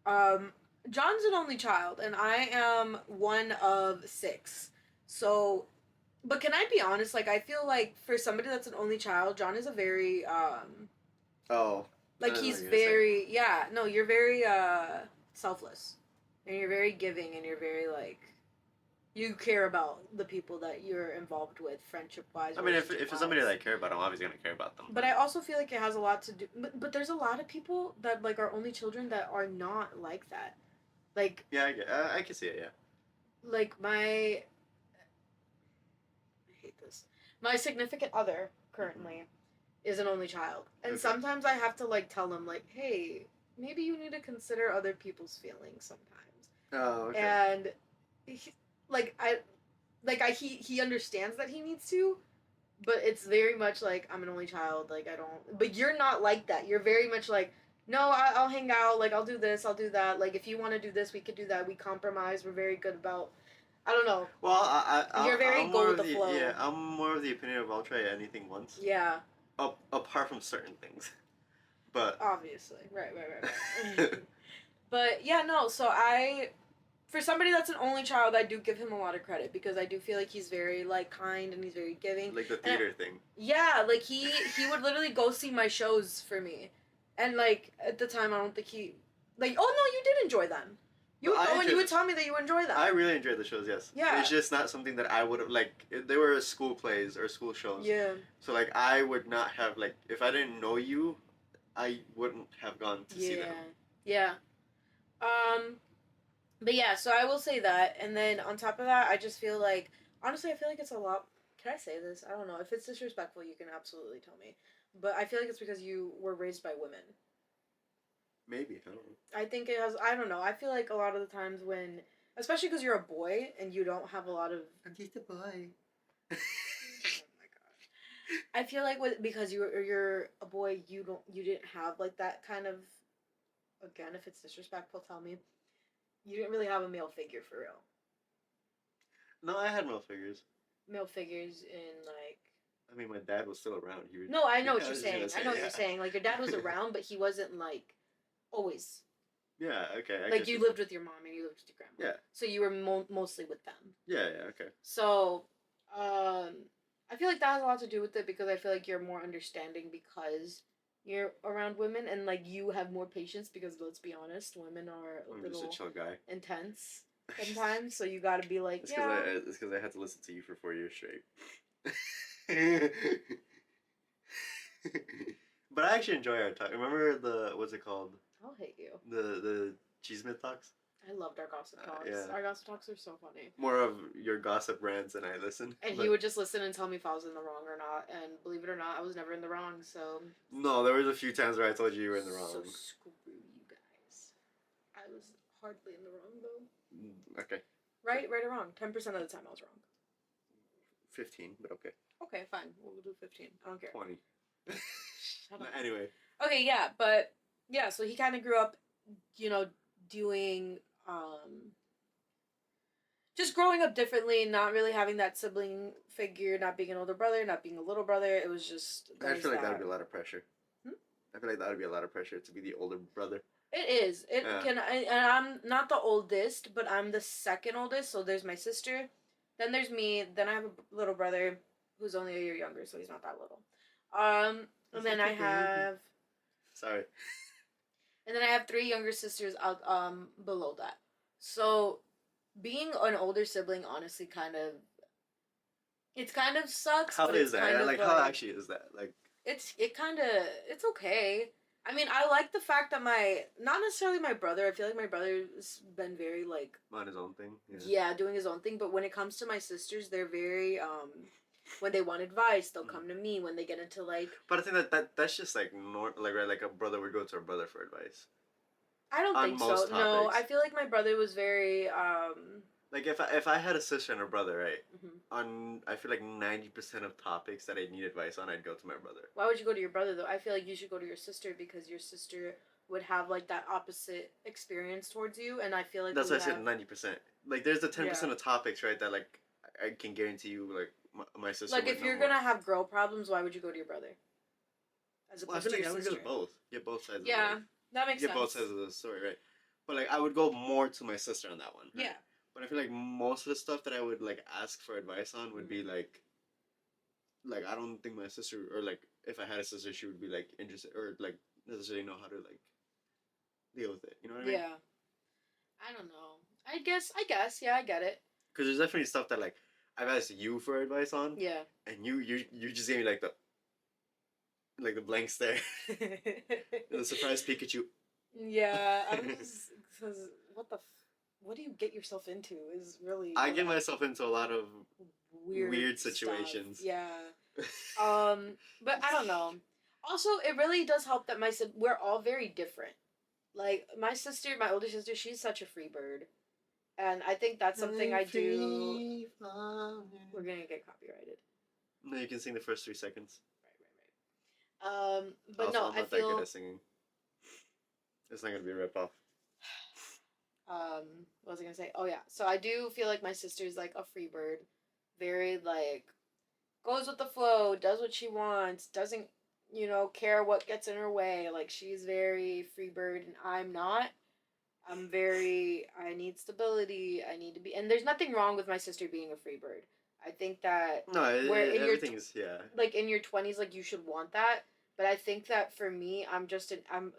John's an only child, and I am one of 6. So, but can I be honest? Like, I feel like for somebody that's an only child, John is a very Oh. like he's very no, you're very selfless, and you're very giving, and you're very like you care about the people that you're involved with, friendship wise. I mean, if it's somebody that I care about, I'm obviously gonna care about them. But I also feel like it has a lot to do. But there's a lot of people that like are only children that are not like that. Like yeah, I can see it. Yeah. Like I hate this. My significant other currently is an only child, and sometimes I have to like tell him like, hey, maybe you need to consider other people's feelings sometimes. Oh, okay. And he understands that he needs to, but it's very much like I'm an only child. Like I don't. But you're not like that. You're very much like no. I'll hang out. Like I'll do this. I'll do that. Like if you want to do this, we could do that. We compromise. We're very good about. I don't know. Well, you're very go with the flow. Yeah, I'm more of the opinion of I'll try anything once. Yeah. Apart from certain things, but obviously, right. But yeah, no. So for somebody that's an only child, I do give him a lot of credit because I do feel like he's very like kind and he's very giving. Like the theater thing. Yeah, like he would literally go see my shows for me, and like at the time I don't think he like oh no you did enjoy them. You would go and you would tell me that you enjoy them. I really enjoyed the shows, yes. Yeah. It's just not something that I would have like. They were school plays or school shows. Yeah. So like I would not have like if I didn't know you, I wouldn't have gone to see them. Yeah. But yeah, so I will say that, and then on top of that, I just feel like honestly, I feel like it's a lot. Can I say this? I don't know. If it's disrespectful, you can absolutely tell me. But I feel like it's because you were raised by women. Maybe, I don't know. I think it has. I don't know. I feel like a lot of the times when, especially because you're a boy and you don't have a lot of. I'm just a boy. Oh my gosh! I feel like because you're a boy, you didn't have like that kind of. Again, if it's disrespectful, tell me. You didn't really have a male figure for real. No, I had male figures. Male figures in like. I mean, my dad was still around. No, I know what you're saying. I know what you're saying. Like your dad was around, but he wasn't like. Always. Yeah, okay. Like you lived with your mom and you lived with your grandma. Yeah. So you were mostly with them. Yeah, okay. So, I feel like that has a lot to do with it because I feel like you're more understanding because you're around women and like you have more patience because let's be honest, women are a little just a chill guy. Intense sometimes. So you got to be like, it's because I had to listen to you for 4 years straight. But I actually enjoy our talk. Remember what's it called? I'll hate you. The Cheesemith talks. I loved our gossip talks. Yeah. Our gossip talks are so funny. More of your gossip rants than I listen. And he would just listen and tell me if I was in the wrong or not. And believe it or not, I was never in the wrong. So No, there was a few times where I told you were in the wrong. So screw you guys. I was hardly in the wrong though. Okay. Right or wrong. 10% of the time I was wrong. 15, but okay. Okay, fine. We'll do 15. I don't care. 20. Shut up. Anyway. Okay, yeah, but yeah, so he kind of grew up, doing just growing up differently, not really having that sibling figure, not being an older brother, not being a little brother. It was just. I feel like that would be a lot of pressure. Hmm? I feel like that would be a lot of pressure to be the older brother. It is. And I'm not the oldest, but I'm the second oldest. So there's my sister, then there's me, then I have a little brother who's only a year younger, so he's not that little. And then I have. Sorry. And then I have 3 younger sisters out below that. So being an older sibling honestly kind of sucks. How but is it's that? kind of How actually is that? it's okay. I mean, I like the fact that not necessarily my brother, I feel like my brother's been very on his own thing. Yeah, doing his own thing, but when it comes to my sisters, they're very when they want advice, they'll come to me. When they get into But I think that's just right, like a brother would go to a brother for advice. I don't think so. Topics. No, I feel like my brother was very like if I had a sister and a brother, right? Mm-hmm. On I feel like 90% of topics that I need advice on, I'd go to my brother. Why would you go to your brother though? I feel like you should go to your sister because your sister would have that opposite experience towards you, and I feel like that's why I said 90%. Like there's the 10% of topics, right? That I can guarantee you, my sister. If you're gonna have girl problems, why would you go to your brother? As opposed to your sister. I would go both. Get both sides. Yeah, that makes sense. Get both sides of the story, right? But I would go more to my sister on that one. Right? Yeah. But I feel like most of the stuff that I would ask for advice on would be I don't think my sister, or if I had a sister, she would be interested or necessarily know how to deal with it. You know what I mean? Yeah. I don't know. I guess. Yeah, I get it. Because there's definitely stuff that I've asked you for advice on. Yeah. And you just gave me the blank stare. The surprise Pikachu. Yeah, I'm just because what do you get yourself into is really. I get myself into a lot of weird situations. Stuff. Yeah. But I don't know. Also, it really does help that we're all very different. Like my sister, my older sister, she's such a free bird, and I think that's something I do. We're gonna get copyrighted. No, you can sing the first 3 seconds. Right. But also, no, I'm not that good at singing. It's not gonna be a rip off. What was I gonna say? Oh yeah, so I do feel like my sister's a free bird, very goes with the flow, does what she wants, doesn't care what gets in her way. She's very free bird, and I'm not. I need stability. I need to be, and there's nothing wrong with my sister being a free bird. I think that everything's in your 20s, you should want that. But I think that for me, I'm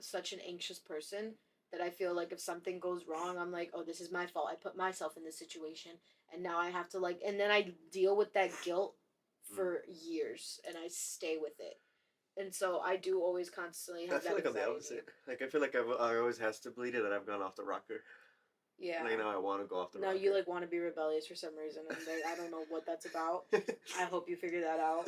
such an anxious person that I feel if something goes wrong, I'm oh, this is my fault. I put myself in this situation, and now I have to and then I deal with that guilt for years, and I stay with it. And so I do always constantly have that anxiety. I feel I'm the opposite. I feel like I always has stability that I've gone off the rocker. Yeah. Now I want to go off the rocker. Now you want to be rebellious for some reason, and I don't know what that's about. I hope you figure that out.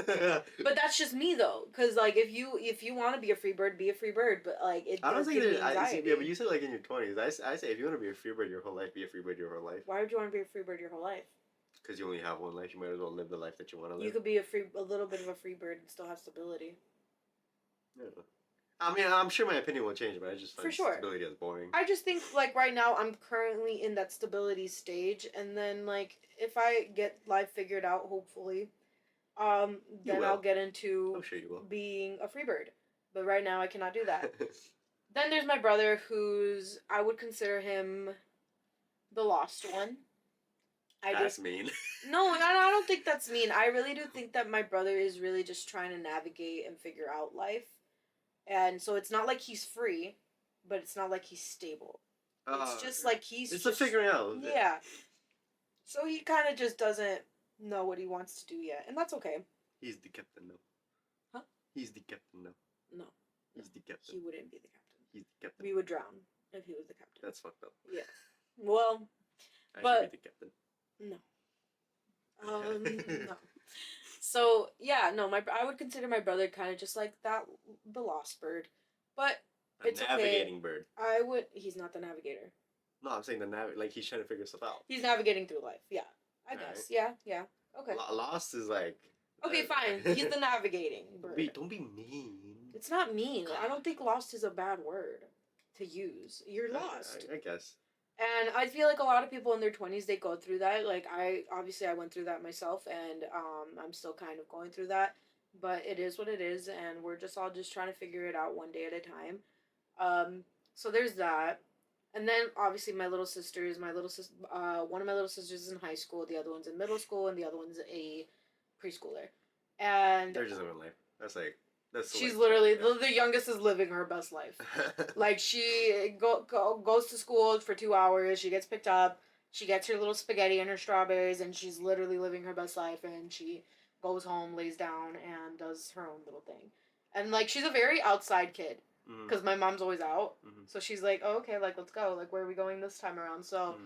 But that's just me though, because if you want to be a free bird, be a free bird. But it I don't does think give me anxiety. yeah, but you said in your 20s. I say if you want to be a free bird your whole life, be a free bird your whole life. Why would you want to be a free bird your whole life? Because you only have one life. You might as well live the life that you want to live. You could be a little bit of a free bird and still have stability. Yeah. I mean, I'm sure my opinion will change, but I just find stability as boring. I just think right now I'm currently in that stability stage, and then if I get life figured out, hopefully, then I'll get into I'm sure you will. being a free bird. But right now I cannot do that. Then there's my brother, I would consider him the lost one. That's mean. No, I don't think that's mean. I really do think that my brother is really just trying to navigate and figure out life. And so it's not like he's free, but it's not like he's stable. It's just he's It's a figuring out. Yeah. So he kind of just doesn't know what he wants to do yet. And that's okay. He's the captain now. Huh? He's the captain now. No. He's the He captain. wouldn't be the captain. He's the captain. We would drown if he was the captain. That's fucked up. Yeah. Well, I but should be the captain. no. So yeah, no, I would consider my brother kind of just like that, the lost bird, but A it's navigating okay. bird. I would. He's not the navigator. No, I'm saying like he's trying to figure stuff out. He's navigating through life. Yeah, I Alright. guess. Yeah, yeah. Okay. Lost is like. Okay, fine. He's the navigating bird. Don't be mean. It's not mean. God. I don't think lost is a bad word to use. You're lost. I guess. And I feel like a lot of people in their 20s, they go through that. Like, I went through that myself, and I'm still kind of going through that. But it is what it is, and we're just all just trying to figure it out one day at a time. So there's that. And then, obviously, one of my little sisters is in high school, the other one's in middle school, and the other one's a preschooler. And they're just living life. That's she's life. literally the youngest is living her best life. Like she goes to school for 2 hours. She gets picked up. She gets her little spaghetti and her strawberries, and she's literally living her best life. And she goes home, lays down, and does her own little thing. And like she's a very outside kid because my mom's always out. So she's like, oh, okay, like let's go. Like where are we going this time around? So,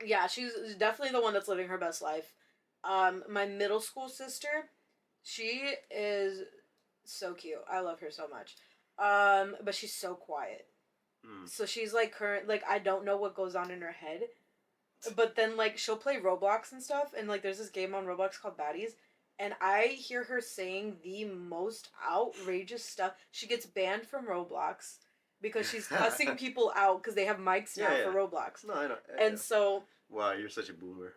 yeah, she's definitely the one that's living her best life. My middle school sister. She is so cute. I love her so much. But she's so quiet. So she's like I don't know what goes on in her head. But then like she'll play Roblox and stuff, and like there's this game on Roblox called Baddies, and I hear her saying the most outrageous stuff. She gets banned from Roblox because she's cussing people out because they have mics now for Roblox. No, I know. And so wow, you're such a boomer.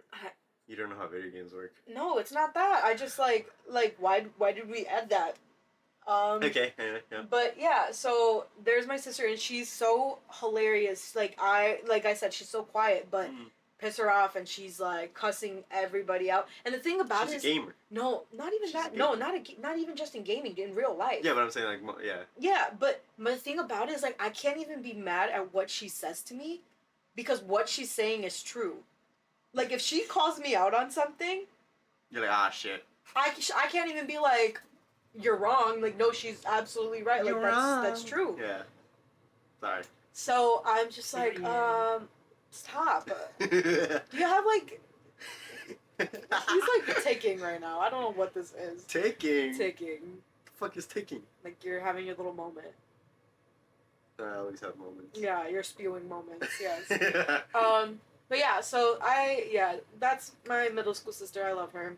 You don't know how video games work. No, it's not that. I just like why did we add that? Okay, anyway, yeah. But yeah, so there's my sister, and she's so hilarious. Like I said, she's so quiet, but piss her off, and she's like cussing everybody out. And the thing about she's a gamer. No, not even that. No, not even just in gaming, in real life. Yeah, but I'm saying like yeah. Yeah, but my thing about it is like I can't even be mad at what she says to me, because what she's saying is true. Like, if she calls me out on something... You're like, ah, shit. I can't even be like, you're wrong. Like, no, she's absolutely right. You're like, wrong. That's true. Yeah. Sorry. So, I'm just like, stop. Do you have, like... He's, like, ticking right now. I don't know what this is. Ticking? Ticking. The fuck is ticking? Like, you're having your little moment. I always have moments. Yeah, you're spewing moments, yes. But yeah, so that's my middle school sister. I love her.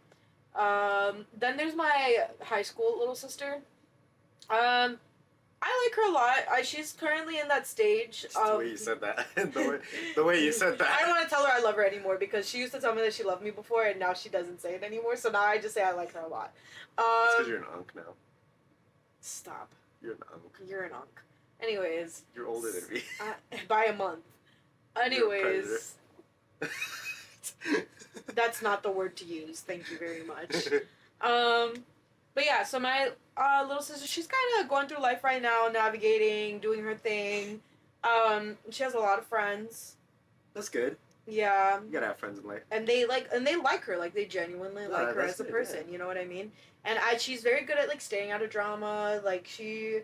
Then there's my high school little sister. I like her a lot. She's currently in that stage. Just the way you said that. the way you said that. I don't want to tell her I love her anymore because she used to tell me that she loved me before, and now she doesn't say it anymore. So now I just say I like her a lot. It's because you're an unk now. Stop. You're an unk. You're an unk. Anyways. You're older than me. By a month. Anyways. That's not the word to use. Thank you very much. But yeah, so my little sister, she's kind of going through life right now, navigating, doing her thing. She has a lot of friends. That's good. Yeah. You gotta have friends in life. And they like her, like they genuinely like her as a person. Yeah. You know what I mean? And she's very good at like staying out of drama. Like she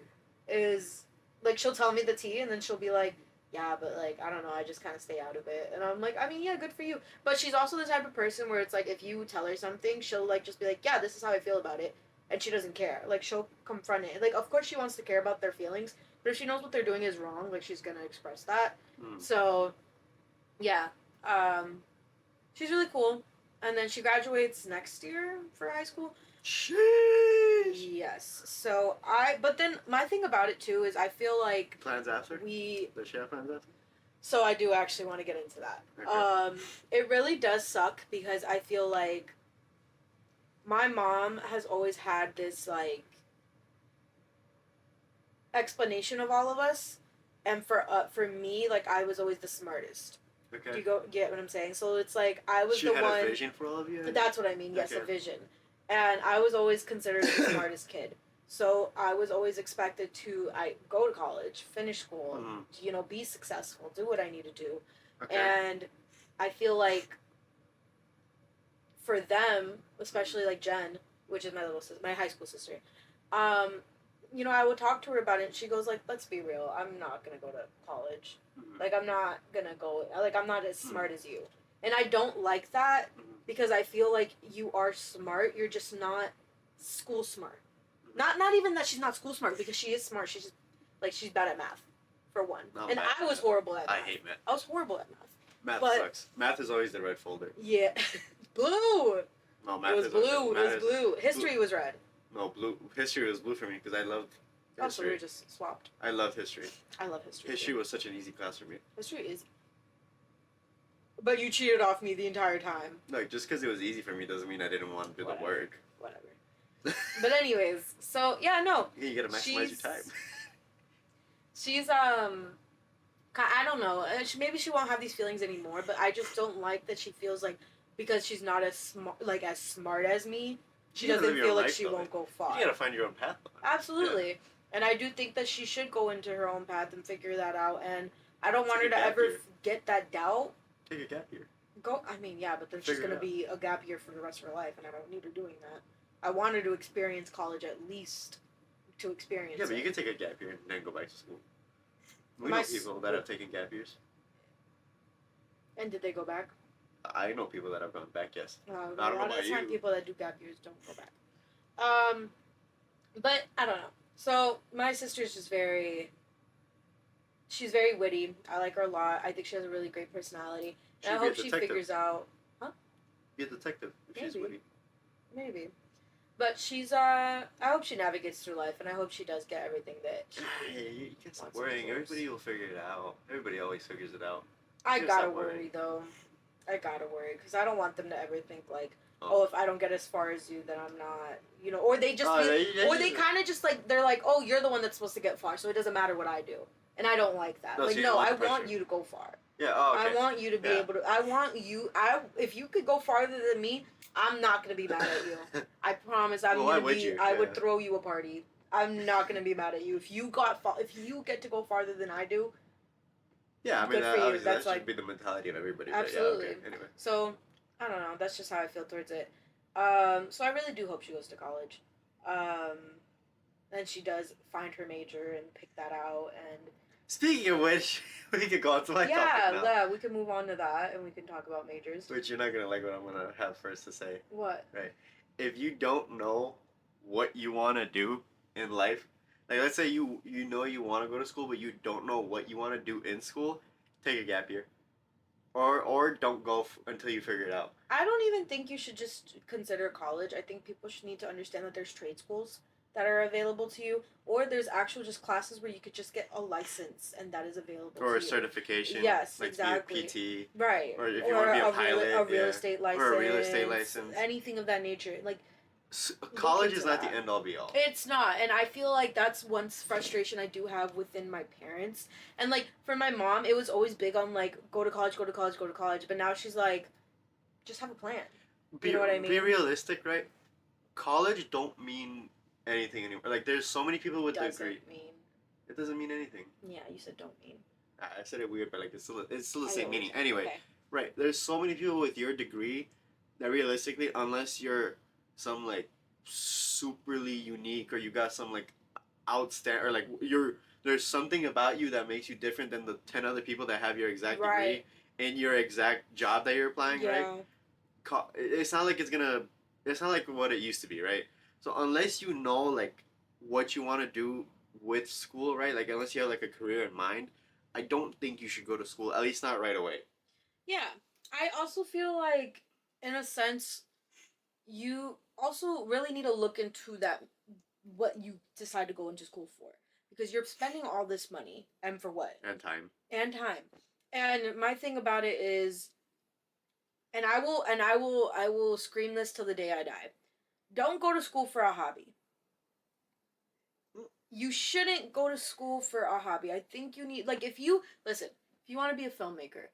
is, like she'll tell me the tea, and then she'll be like, yeah, but like I don't know, I just kind of stay out of it. And I'm like, I mean, yeah, good for you. But she's also the type of person where it's like if you tell her something, she'll like just be like, yeah, this is how I feel about it, and she doesn't care. Like she'll confront it. Like of course she wants to care about their feelings, but if she knows what they're doing is wrong, like she's gonna express that. So, yeah, she's really cool. And then she graduates next year for high school. Sheesh. Yes. So but then my thing about it too is I feel like plans after. Does she have plans after? So I do actually want to get into that. Okay. It really does suck because I feel like my mom has always had this like explanation of all of us, and for me, like I was always the smartest. Okay. Do you get what I'm saying? So it's like I was she the had one. a vision for all of you. That's what I mean. Yes, okay. A vision. And I was always considered the smartest kid. So I was always expected to go to college, finish school, be successful, do what I need to do. Okay. And I feel like for them, especially like Jen, which is my high school sister, I would talk to her about it, and she goes like, "Let's be real. I'm not gonna go to college. Mhm. Like, I'm not gonna go. Like, I'm not as Mhm. smart as you." And I don't like that Mhm. because I feel like you are smart. You're just not school smart. Not even that she's not school smart, because she is smart. She's just like, she's bad at math, for one. Not And math. I was horrible at math. I hate math. I was horrible at math. Math But- sucks. Math is always the red folder. Yeah, blue. No, math It was is blue. It math was is- blue. History was red. No, blue. History was blue for me because I loved Oh, so we history. were just swapped. I loved history. I love history. History too. was such an easy class for me. History is. But you cheated off me the entire time. Like, just because it was easy for me doesn't mean I didn't want to do Whatever. the work. Whatever. But anyways, so yeah, no. Yeah, you gotta maximize your time. She's I don't know. Maybe she won't have these feelings anymore, but I just don't like that she feels like, because she's not as smart as me, she You gotta doesn't live your feel like life, she though. won't go far. You gotta find your own path. Absolutely. And I do think that she should go into her own path and figure that out. And I don't want her Take a to gap ever year. get that doubt. Take a gap year. I mean, yeah, but then she's Figure going it to be a gap year for the rest of her life, and I don't need her doing that. I want her to experience college, at least to experience Yeah, but it. you can take a gap year and then go back to school. We My know people that have taken gap years. And did they go back? I know people that have gone back, yes. A I don't lot know of about the time, you. people that do gap years don't go back. But I don't know. So my sister's just she's very witty. I like her a lot. I think she has a really great personality. And I She'd be a hope she detective. figures out. Be a detective if she's Maybe. witty. Maybe. But she's I hope she navigates through life, and I hope she does get everything that she Hey, you can't stop wants and worrying. deserves. Everybody will figure it out. Everybody always figures it out. I Just gotta stop worrying. worry though. I gotta worry because I don't want them to ever think like, if I don't get as far as you, then I'm not, or they just or they kind of just like, they're like, oh, you're the one that's supposed to get far, so it doesn't matter what I do, and I don't like that. No, so Like, you no, don't want I the pressure. want you to go far. Yeah. Oh, okay. I want you to be able to. I want you. If you could go farther than me, I'm not gonna be mad at you. I promise. I'm Well, why gonna would be. you? I Yeah. would throw you a party. I'm not gonna be mad at you if you get to go farther than I do. Yeah, I mean, Good for you. obviously That's that should like- be the mentality of everybody. Absolutely. But yeah, okay. Anyway. So, I don't know. That's just how I feel towards it. So I really do hope she goes to college. And she does find her major and pick that out. And Speaking of which, we could go on to my topic now. yeah, we can move on to that and we can talk about majors. Which you're not gonna like what I'm gonna have first to say. What? If you don't know what you want to do in life, like let's say you know you want to go to school, but you don't know what you want to do in school, take a gap year, or don't go until you figure it out. I don't even think you should just consider college. I think people should need to understand that there's trade schools that are available to you, or there's actual just classes where you could just get a license and that is available Or to a you. certification. Yes, like exactly. To be a PT. Right. Or if you want to be a pilot, a real estate license. Or a real estate license. Anything of that nature. Like, College into is not that. the end all be all. it's not, and I feel like that's one frustration I do have within my parents. And like for my mom, it was always big on like go to college, go to college, go to college. But now she's like, just have a plan. You know what I mean? Be realistic, right? College don't mean anything anymore. Like there's so many people with Doesn't degree. mean. It doesn't mean anything. Yeah, you said don't mean. I said it weird, but like it's still the I same know what meaning. you're saying. Anyway, Okay. right? There's so many people with your degree that realistically, unless you're some like superly unique or you got some like outstanding or like there's something about you that makes you different than the 10 other people that have your exact Right. degree in your exact job that you're applying, Yeah. right? It's not like it's not like what it used to be, right? So unless you know like what you want to do with school, right? Like unless you have like a career in mind, I don't think you should go to school, at least not right away. Yeah. I also feel like, in a sense, you also really need to look into that, what you decide to go into school for. Because you're spending all this money, and for what? And time. And time. And my thing about it is, and I will scream this till the day I die. Don't go to school for a hobby. You shouldn't go to school for a hobby. I think you need, like, if you want to be a filmmaker,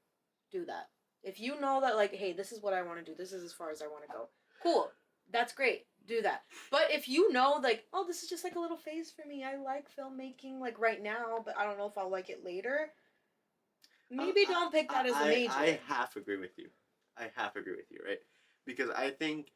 do that. If you know that, like, hey, this is what I want to do, this is as far as I want to go, cool, that's great, do that. But if you know, like, oh, this is just like a little phase for me, I like filmmaking, like, right now, but I don't know if I'll like it later, maybe don't pick that as a major. I half agree with you. Right? Because I think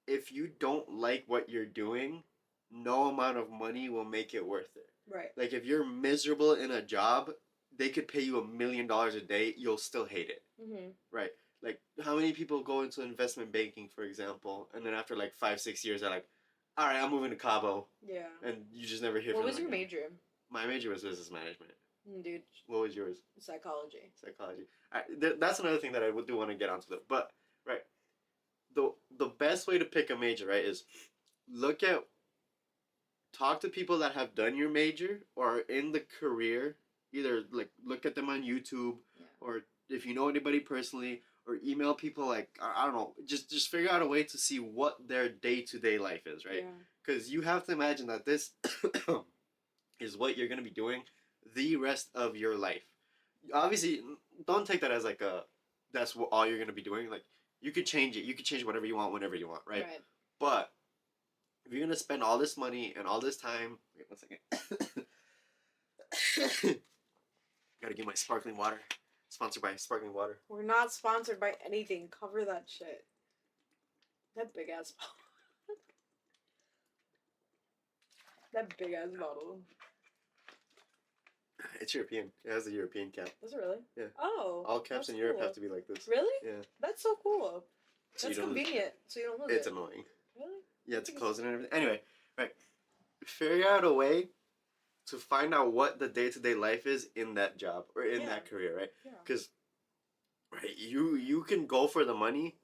if you don't like what you're doing, no amount of money will make it worth it. Right. Like if you're miserable in a job, they could pay you $1 million a day, you'll still hate it. Mm-hmm. Right. Like how many people go into investment banking, for example, and then after like 5-6 years, they're like, "All right, I'm moving to Cabo," Yeah. and you just never hear What from was them your again. major? My major was business management. Dude, What was yours? psychology. Psychology. That's another thing that I do want to get onto. But right, the best way to pick a major, right, is look at talk to people that have done your major or are in the career. Either like look at them on YouTube, or if you know anybody personally, or email people like I don't know. Just figure out a way to see what their day-to-day life is, right? Because you have to imagine that this is what you're gonna be doing the rest of your life. Obviously, don't take that as like a that's what all you're gonna be doing. Like you could change it. You could change whatever you want whenever you want, right? But if you're gonna spend all this money and all this time, wait 1 second. Gotta get my sparkling water. Sponsored by sparkling water. We're not sponsored by anything. Cover that shit. That big ass bottle. That big ass bottle. It's European. It has a European cap. Is it really? Yeah. Oh. All caps in Europe have to be like this. Really? Yeah. That's so cool. So That's convenient. So you don't lose it's it. annoying. Really? Yeah, to close it and everything. Anyway, right. Figure out a way to find out what the day-to-day life is in that job or in that career, right? Yeah. Because right, you can go for the money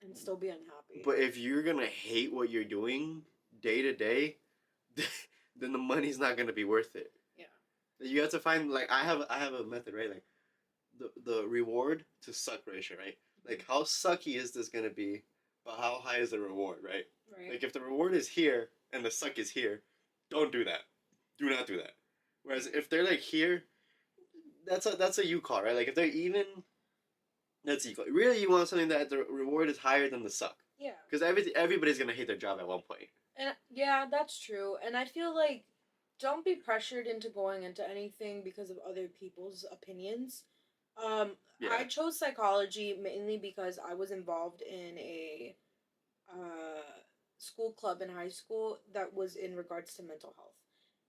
and still be unhappy. But if you're gonna hate what you're doing day to day, then the money's not gonna be worth it. Yeah. You have to find like I have a method, right? Like the reward to suck ratio, right? Like how sucky is this gonna be, but how high is the reward, right? Right. Like if the reward is here and the suck is here, don't do that. Do not do that. Whereas if they're like here, that's a you call, right? Like if they're even, that's equal. Really, you want something that the reward is higher than the suck. Yeah. Because everybody's gonna hate their job at one point. And yeah, that's true. And I feel like don't be pressured into going into anything because of other people's opinions. I chose psychology mainly because I was involved in a school club in high school that was in regards to mental health.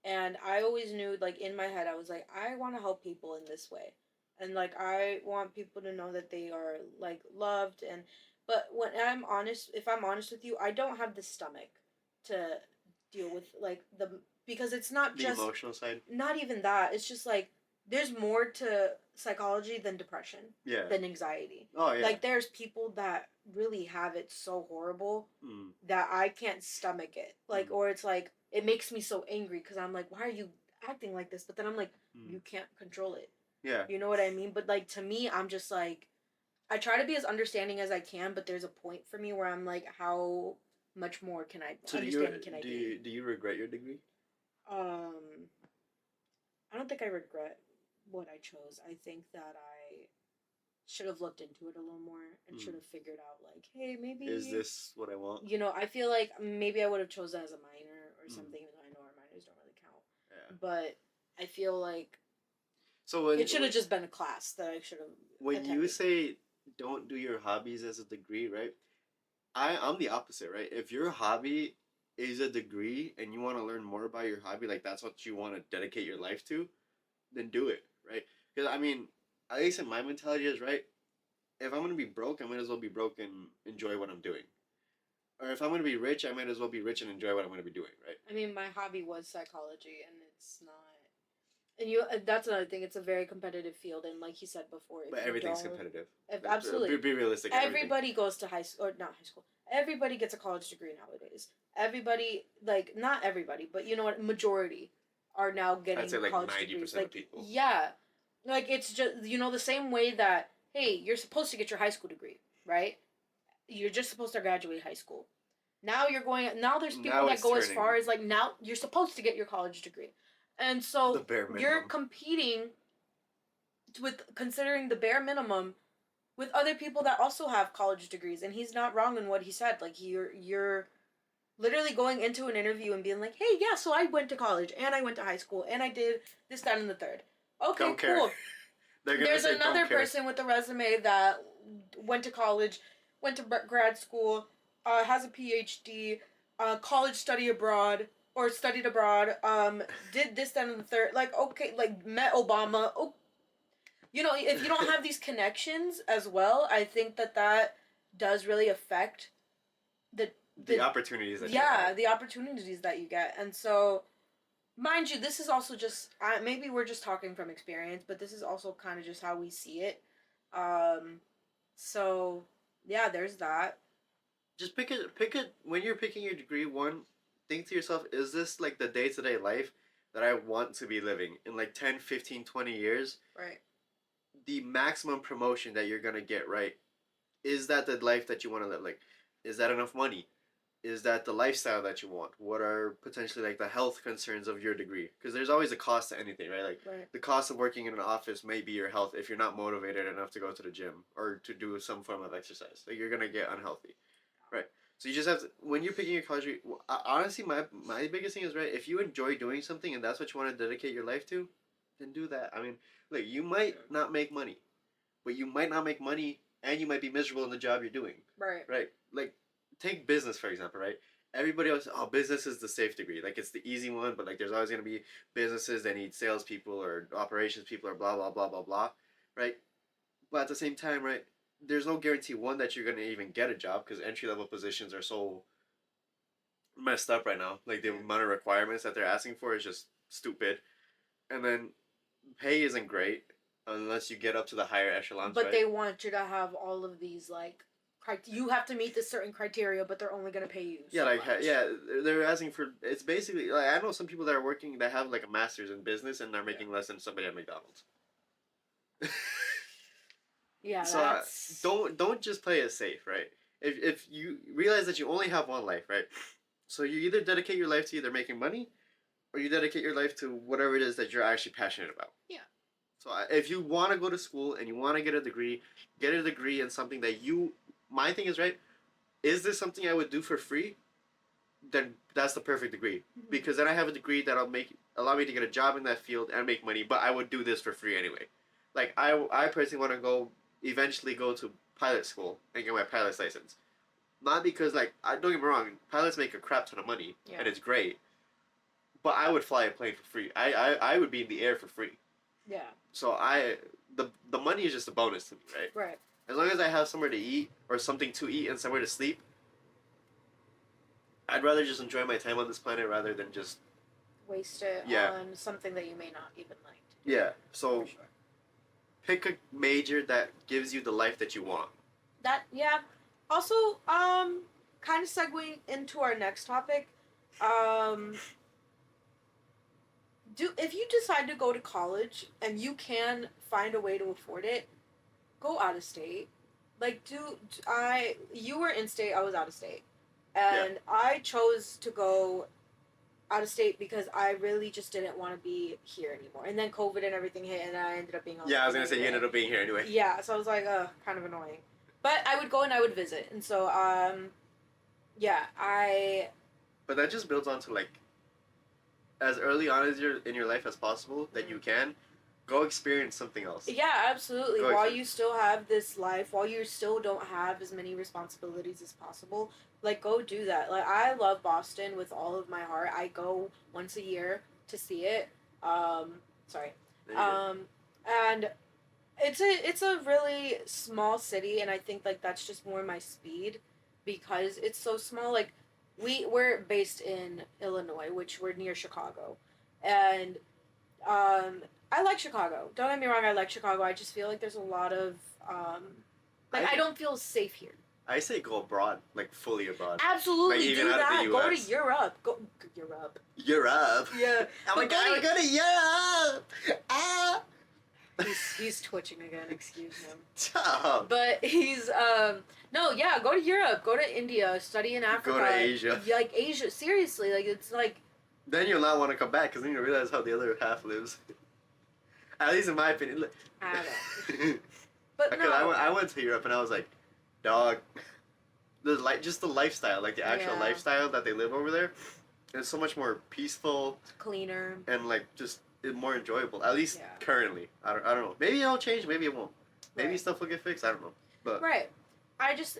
And I always knew, like, in my head, I was like, I want to help people in this way. And, like, I want people to know that they are, like, loved. And, but when I'm honest, if I'm honest with you, I don't have the stomach to deal with, like, because it's not the just. The emotional side? Not even that. It's just, like, there's more to psychology than depression. Yeah. Than anxiety. Oh, yeah. Like, there's people that really have it so horrible that I can't stomach it. Like, or it's like, it makes me so angry because I'm like, why are you acting like this? But then I'm like, you can't control it. Yeah. You know what I mean? But, like, to me, I'm just like, I try to be as understanding as I can, but there's a point for me where I'm like, how much more can I understand can I be? Do you regret your degree? I don't think I regret what I chose. I think that I should have looked into it a little more and should have figured out, like, hey, maybe is this what I want? You know, I feel like maybe I would have chosen as a minor or something, even though I know our minors don't really count. Yeah. But I feel like it should have just been a class that I should have. When attended. you say don't do your hobbies as a degree, right? I'm the opposite, right? If your hobby is a degree and you want to learn more about your hobby, like that's what you want to dedicate your life to, then do it, right? Because I mean, at least in my mentality is right. If I'm gonna be broke, I might as well be broke and enjoy what I'm doing. Or if I'm gonna be rich, I might as well be rich and enjoy what I'm gonna be doing, right? I mean, my hobby was psychology, and it's not. And that's another thing. It's a very competitive field, and like you said before, but everything's competitive. Absolutely, be realistic. Everybody goes to high school, or not high school. Everybody gets a college degree nowadays. Everybody, like not everybody, but you know what? Majority are now getting. I'd say like 90% of people. Yeah, like it's just the same way that hey, you're supposed to get your high school degree, right? You're just supposed to graduate high school. Now you're going. Now there's people that go as far as like now you're supposed to get your college degree. And so you're competing with considering the bare minimum with other people that also have college degrees, and he's not wrong in what he said. Like you're literally going into an interview and being like, "Hey, yeah, so I went to college and I went to high school and I did this, that, and the third." Okay, don't care. Cool. There's another person with a resume that went to college, went to grad school, has a PhD, college study abroad or studied abroad, did this, then, and the third. Like, okay, like, met Obama. Oh, you know, if you don't have these connections as well, I think that does really affect the the opportunities that you yeah, have. the opportunities that you get. And so, mind you, this is also just maybe we're just talking from experience, but this is also kind of just how we see it. Um, so yeah, there's that. Just pick it when you're picking your degree. One, think to yourself, is this like the day-to-day life that I want to be living in like 10, 15, 20 years? Right. The maximum promotion that you're going to get, right? Is that the life that you want to live? Like, is that enough money? Is that the lifestyle that you want? What are potentially like the health concerns of your degree? Because there's always a cost to anything, right? Like Right. the cost of working in an office may be your health if you're not motivated enough to go to the gym or to do some form of exercise. Like you're gonna get unhealthy, right? So you just have to when you're picking your college. Honestly, my biggest thing is right. If you enjoy doing something and that's what you want to dedicate your life to, then do that. I mean, look, you might not make money, but you might not make money and you might be miserable in the job you're doing. Right. Right. Like take business for example, right? Everybody else, oh, business is the safe degree. Like it's the easy one, but like there's always gonna be businesses that need salespeople or operations people or blah blah blah blah blah, right? But at the same time, right? There's no guarantee one that you're gonna even get a job because entry level positions are so messed up right now. Like the amount of requirements that they're asking for is just stupid, and then pay isn't great unless you get up to the higher echelons, But right? they want you to have all of these like you have to meet this certain criteria, but they're only gonna pay you Yeah, so like much. yeah, they're asking for. It's basically like I know some people that are working that have like a master's in business and they're making less than somebody at McDonald's. Yeah, So that's don't just play it safe, right? If you realize that you only have one life, right? So you either dedicate your life to either making money, or you dedicate your life to whatever it is that you're actually passionate about. Yeah. So if you want to go to school and you want to get a degree in something that you. My thing is right. Is this something I would do for free? Then that's the perfect degree because then I have a degree that'll make allow me to get a job in that field and make money. But I would do this for free anyway. Like I personally want to go eventually go to pilot school and get my pilot's license. Not because like I don't get me wrong, pilots make a crap ton of money and it's great. But I would fly a plane for free. I would be in the air for free. Yeah. So the money is just a bonus to me, right? Right. As long as I have somewhere to eat or something to eat and somewhere to sleep, I'd rather just enjoy my time on this planet rather than just Waste it Yeah. on something that you may not even like to do. yeah. So For sure. pick a major that gives you the life that you want. That yeah. Also, kind of segueing into our next topic, if you decide to go to college and you can find a way to afford it, go out of state. Like, you were in state, I was out of state, and I chose to go out of state because I really just didn't want to be here anymore. And then COVID and everything hit, and I ended up being on. Yeah, I was gonna say you ended up being here anyway. Yeah, so I was like, kind of annoying. But I would go and I would visit, and so yeah, But that just builds on to like, as early on as in your life as possible that you can, go experience something else. Yeah, absolutely. Go While experience. you still have this life, while you still don't have as many responsibilities as possible, like go do that. Like I love Boston with all of my heart. I go once a year to see it. Sorry. There you go. And it's a really small city, and I think like that's just more my speed because it's so small. Like we're based in Illinois, which we're near Chicago, and I like Chicago. Don't get me wrong, I like Chicago. I just feel like there's a lot of I don't feel safe here. I say go abroad, like fully abroad. Absolutely, Like, even do out of the that. Go to US. Europe. Go Europe. Europe. Yeah. Oh my But god, we're going to Europe. Ah. He's twitching again. Excuse him. Stop. But he's no, yeah, go to Europe, go to India, study in Africa, Go to Asia. like Asia. Seriously, like it's like Then you'll not want to come back because then you'll realize how the other half lives. At least in my opinion. I don't know. But Because no, I went to Europe and I was like, dog, just the lifestyle, like the actual Yeah. lifestyle that they live over there, is so much more peaceful it's cleaner. and like just more enjoyable. At least Yeah. currently, I don't know. Maybe it'll change. Maybe it won't. Maybe Right. stuff will get fixed. I don't know. But Right. I just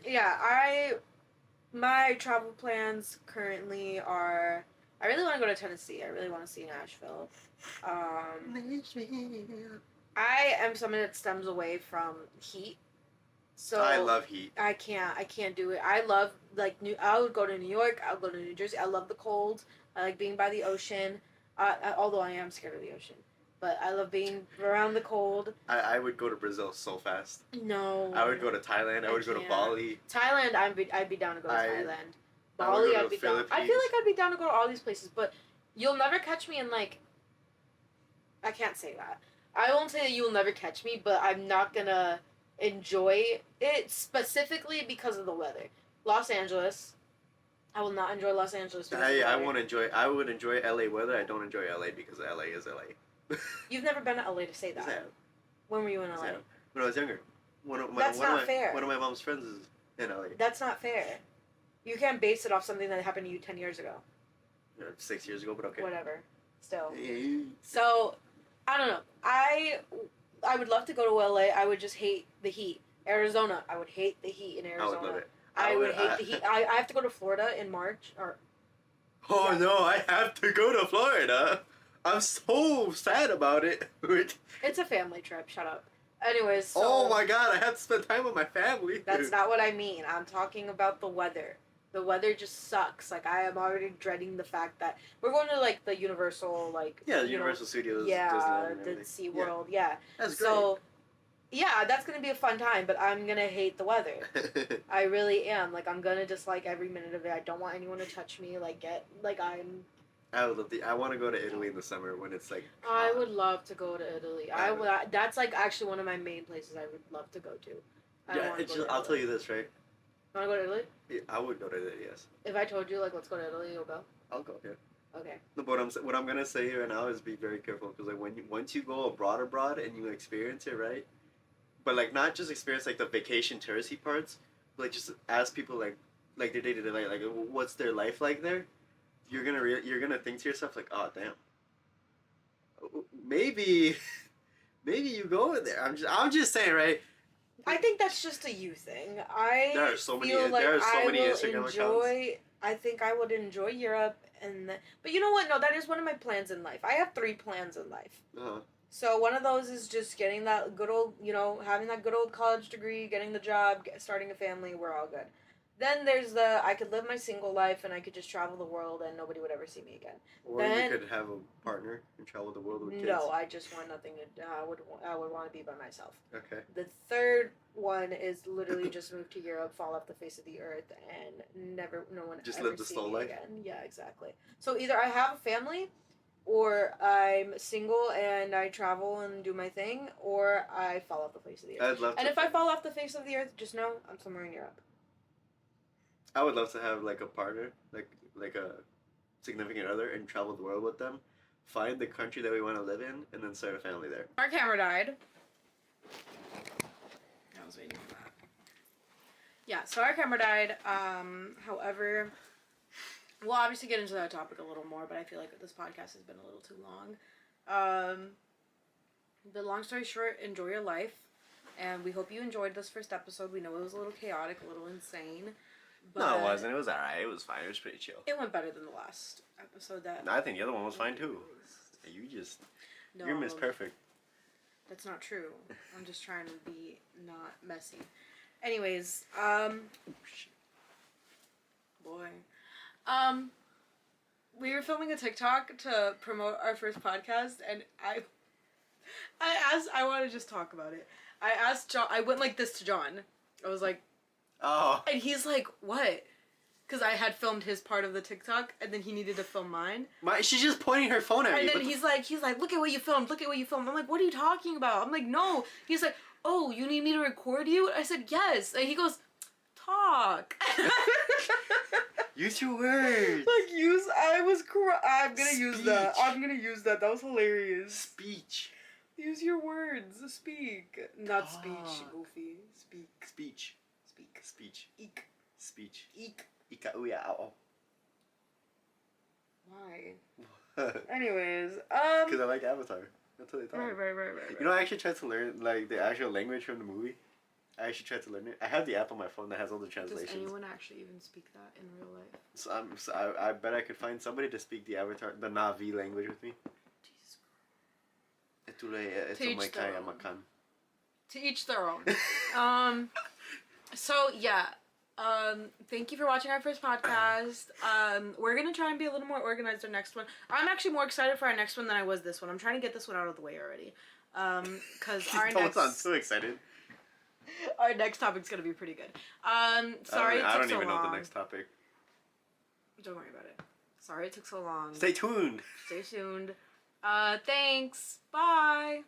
My travel plans currently are. I really want to go to Tennessee. I really want to see Nashville. I am someone that stems away from heat. So I love heat. I can't. I can't do it. I love like New. I would go to New York. I'll go to New Jersey. I love the cold. I like being by the ocean. Although I am scared of the ocean, but I love being around the cold. I would go to Brazil so fast. No. I would go to Thailand. I would go to can't. Bali. Thailand. I'd be down to go to Thailand. I would Bali. go to I'd be the down. I feel Philippines. like I'd be down to go to all these places, but you'll never catch me in like. I can't say that. I won't say that you will never catch me, but I'm not gonna enjoy it specifically because of the weather. Los Angeles. I will not enjoy Los Angeles because of the I weather. won't enjoy. I would enjoy LA weather. I don't enjoy LA because LA is LA. You've never been to LA to say that. Is that- When were you in is LA? that- When I was younger. That's not fair. One of my mom's friends is in LA. That's not fair. You can't base it off something that happened to you 10 years ago. 6 years ago, but okay. Whatever. Still. Yeah. So, I don't know. I would love to go to LA. I would just hate the heat. Arizona. I would hate the heat in I Arizona. would love it. I would hate the heat. I have to go to Florida in March. Oh Yeah. no, I have to go to Florida. I'm so sad about it. It's a family trip. Shut up. Anyways, so Oh my god, I have to spend time with my family. that's not what I mean. I'm talking about the weather. The weather just sucks. Like I am already dreading the fact that we're going to like the Universal, like Yeah, the you know, Universal Studios. yeah, Disneyland and the everything. Sea World, yeah. That's So, yeah, that's gonna be a fun time. But I'm gonna hate the weather. great. I really am. Like I'm gonna dislike every minute of it. I don't want anyone to touch me. I would love the. I want to go to Italy in the summer when it's like. I hot. would love to go to Italy. I would. That's like actually one of my main places I would love to go to. Yeah, I'll tell you this, right? Wanna go to Italy? Yeah, I would go to Italy. Yes, If I told you like let's go to Italy, you'll go. I'll go. Yeah. Okay. No, but what I'm gonna say right now is be very careful because like once you go abroad and you experience it, right? But like not just experience like the vacation touristy parts, but like just ask people like their day to day life, like what's their life like there. You're gonna think to yourself like, oh damn, maybe maybe you go in there. I'm just saying, right? I think that's just a you thing. There are so many. Feel like There are so I many will Instagram enjoy. I think I would enjoy Europe, but you know what? No, that is one of my plans in life. I have 3 plans in life. Uh-huh. So one of those is just getting that good old, having that good old college degree, getting the job, starting a family. We're all good. Then there's I could live my single life and I could just travel the world and nobody would ever see me again. Or Then- you could have a partner and travel the world with kids. No, I just want nothing to. I would want to be by myself. Okay. The third one is literally just move to Europe, fall off the face of the earth, and no one Just ever live the see slow me life? again. Yeah, exactly. So either I have a family, or I'm single and I travel and do my thing, or I fall off the face of the earth. I'd love And to. if I fall off the face of the earth, just know I'm somewhere in Europe. I would love to have like a partner, like a significant other, and travel the world with them. Find the country that we want to live in, and then start a family there. Our camera died. I was waiting for that. Yeah, so our camera died. However, we'll obviously get into that topic a little more, but I feel like this podcast has been a little too long. But long story short, enjoy your life. And we hope you enjoyed this first episode. We know it was a little chaotic, a little insane. But No, it wasn't. It was alright. It was fine. It was pretty chill. It went better than the last episode. I think the other one was fine too. You're Miss Perfect. That's not true. I'm just trying to be not messy. Anyways, boy. We were filming a TikTok to promote our first podcast, and I want to just talk about it. I asked John, I went like this to John. I was like, Oh. and he's like, what? Because I had filmed his part of the TikTok, and then he needed to film mine. She's just pointing her phone at me. And then he's like, look at what you filmed, look at what you filmed. I'm like, what are you talking about? I'm like, no. He's like, oh, you need me to record you? I said, yes. And he goes, talk. Use your words. I'm gonna use that. Speech. I'm gonna use that. That was hilarious. Speech. Use your words. Speak. Not speech, Talk. goofy. Speak. Speech. Speak. Speech. Eek. Speech. Eek. Ika uya ao. Why? Because Anyways, I like Avatar. That's what they talk. Right. You know, I actually tried to learn like the actual language from the movie. I actually tried to learn it. I have the app on my phone that has all the Does translations. anyone actually even speak that in real life? So I bet I could find somebody to speak the the Navi language with me. Jesus Ito To each may their kaya own. makan. To each their own. So yeah. Thank you for watching our first podcast. We're gonna try and be a little more organized our next one. I'm actually more excited for our next one than I was this one. I'm trying to get this one out of the way already. Cause our Don't sound next too excited. our next topic's gonna be pretty good. Sorry I it took don't so even long. know the next topic. Don't worry about it. Sorry it took so long. Stay tuned. Stay tuned. Thanks. Bye.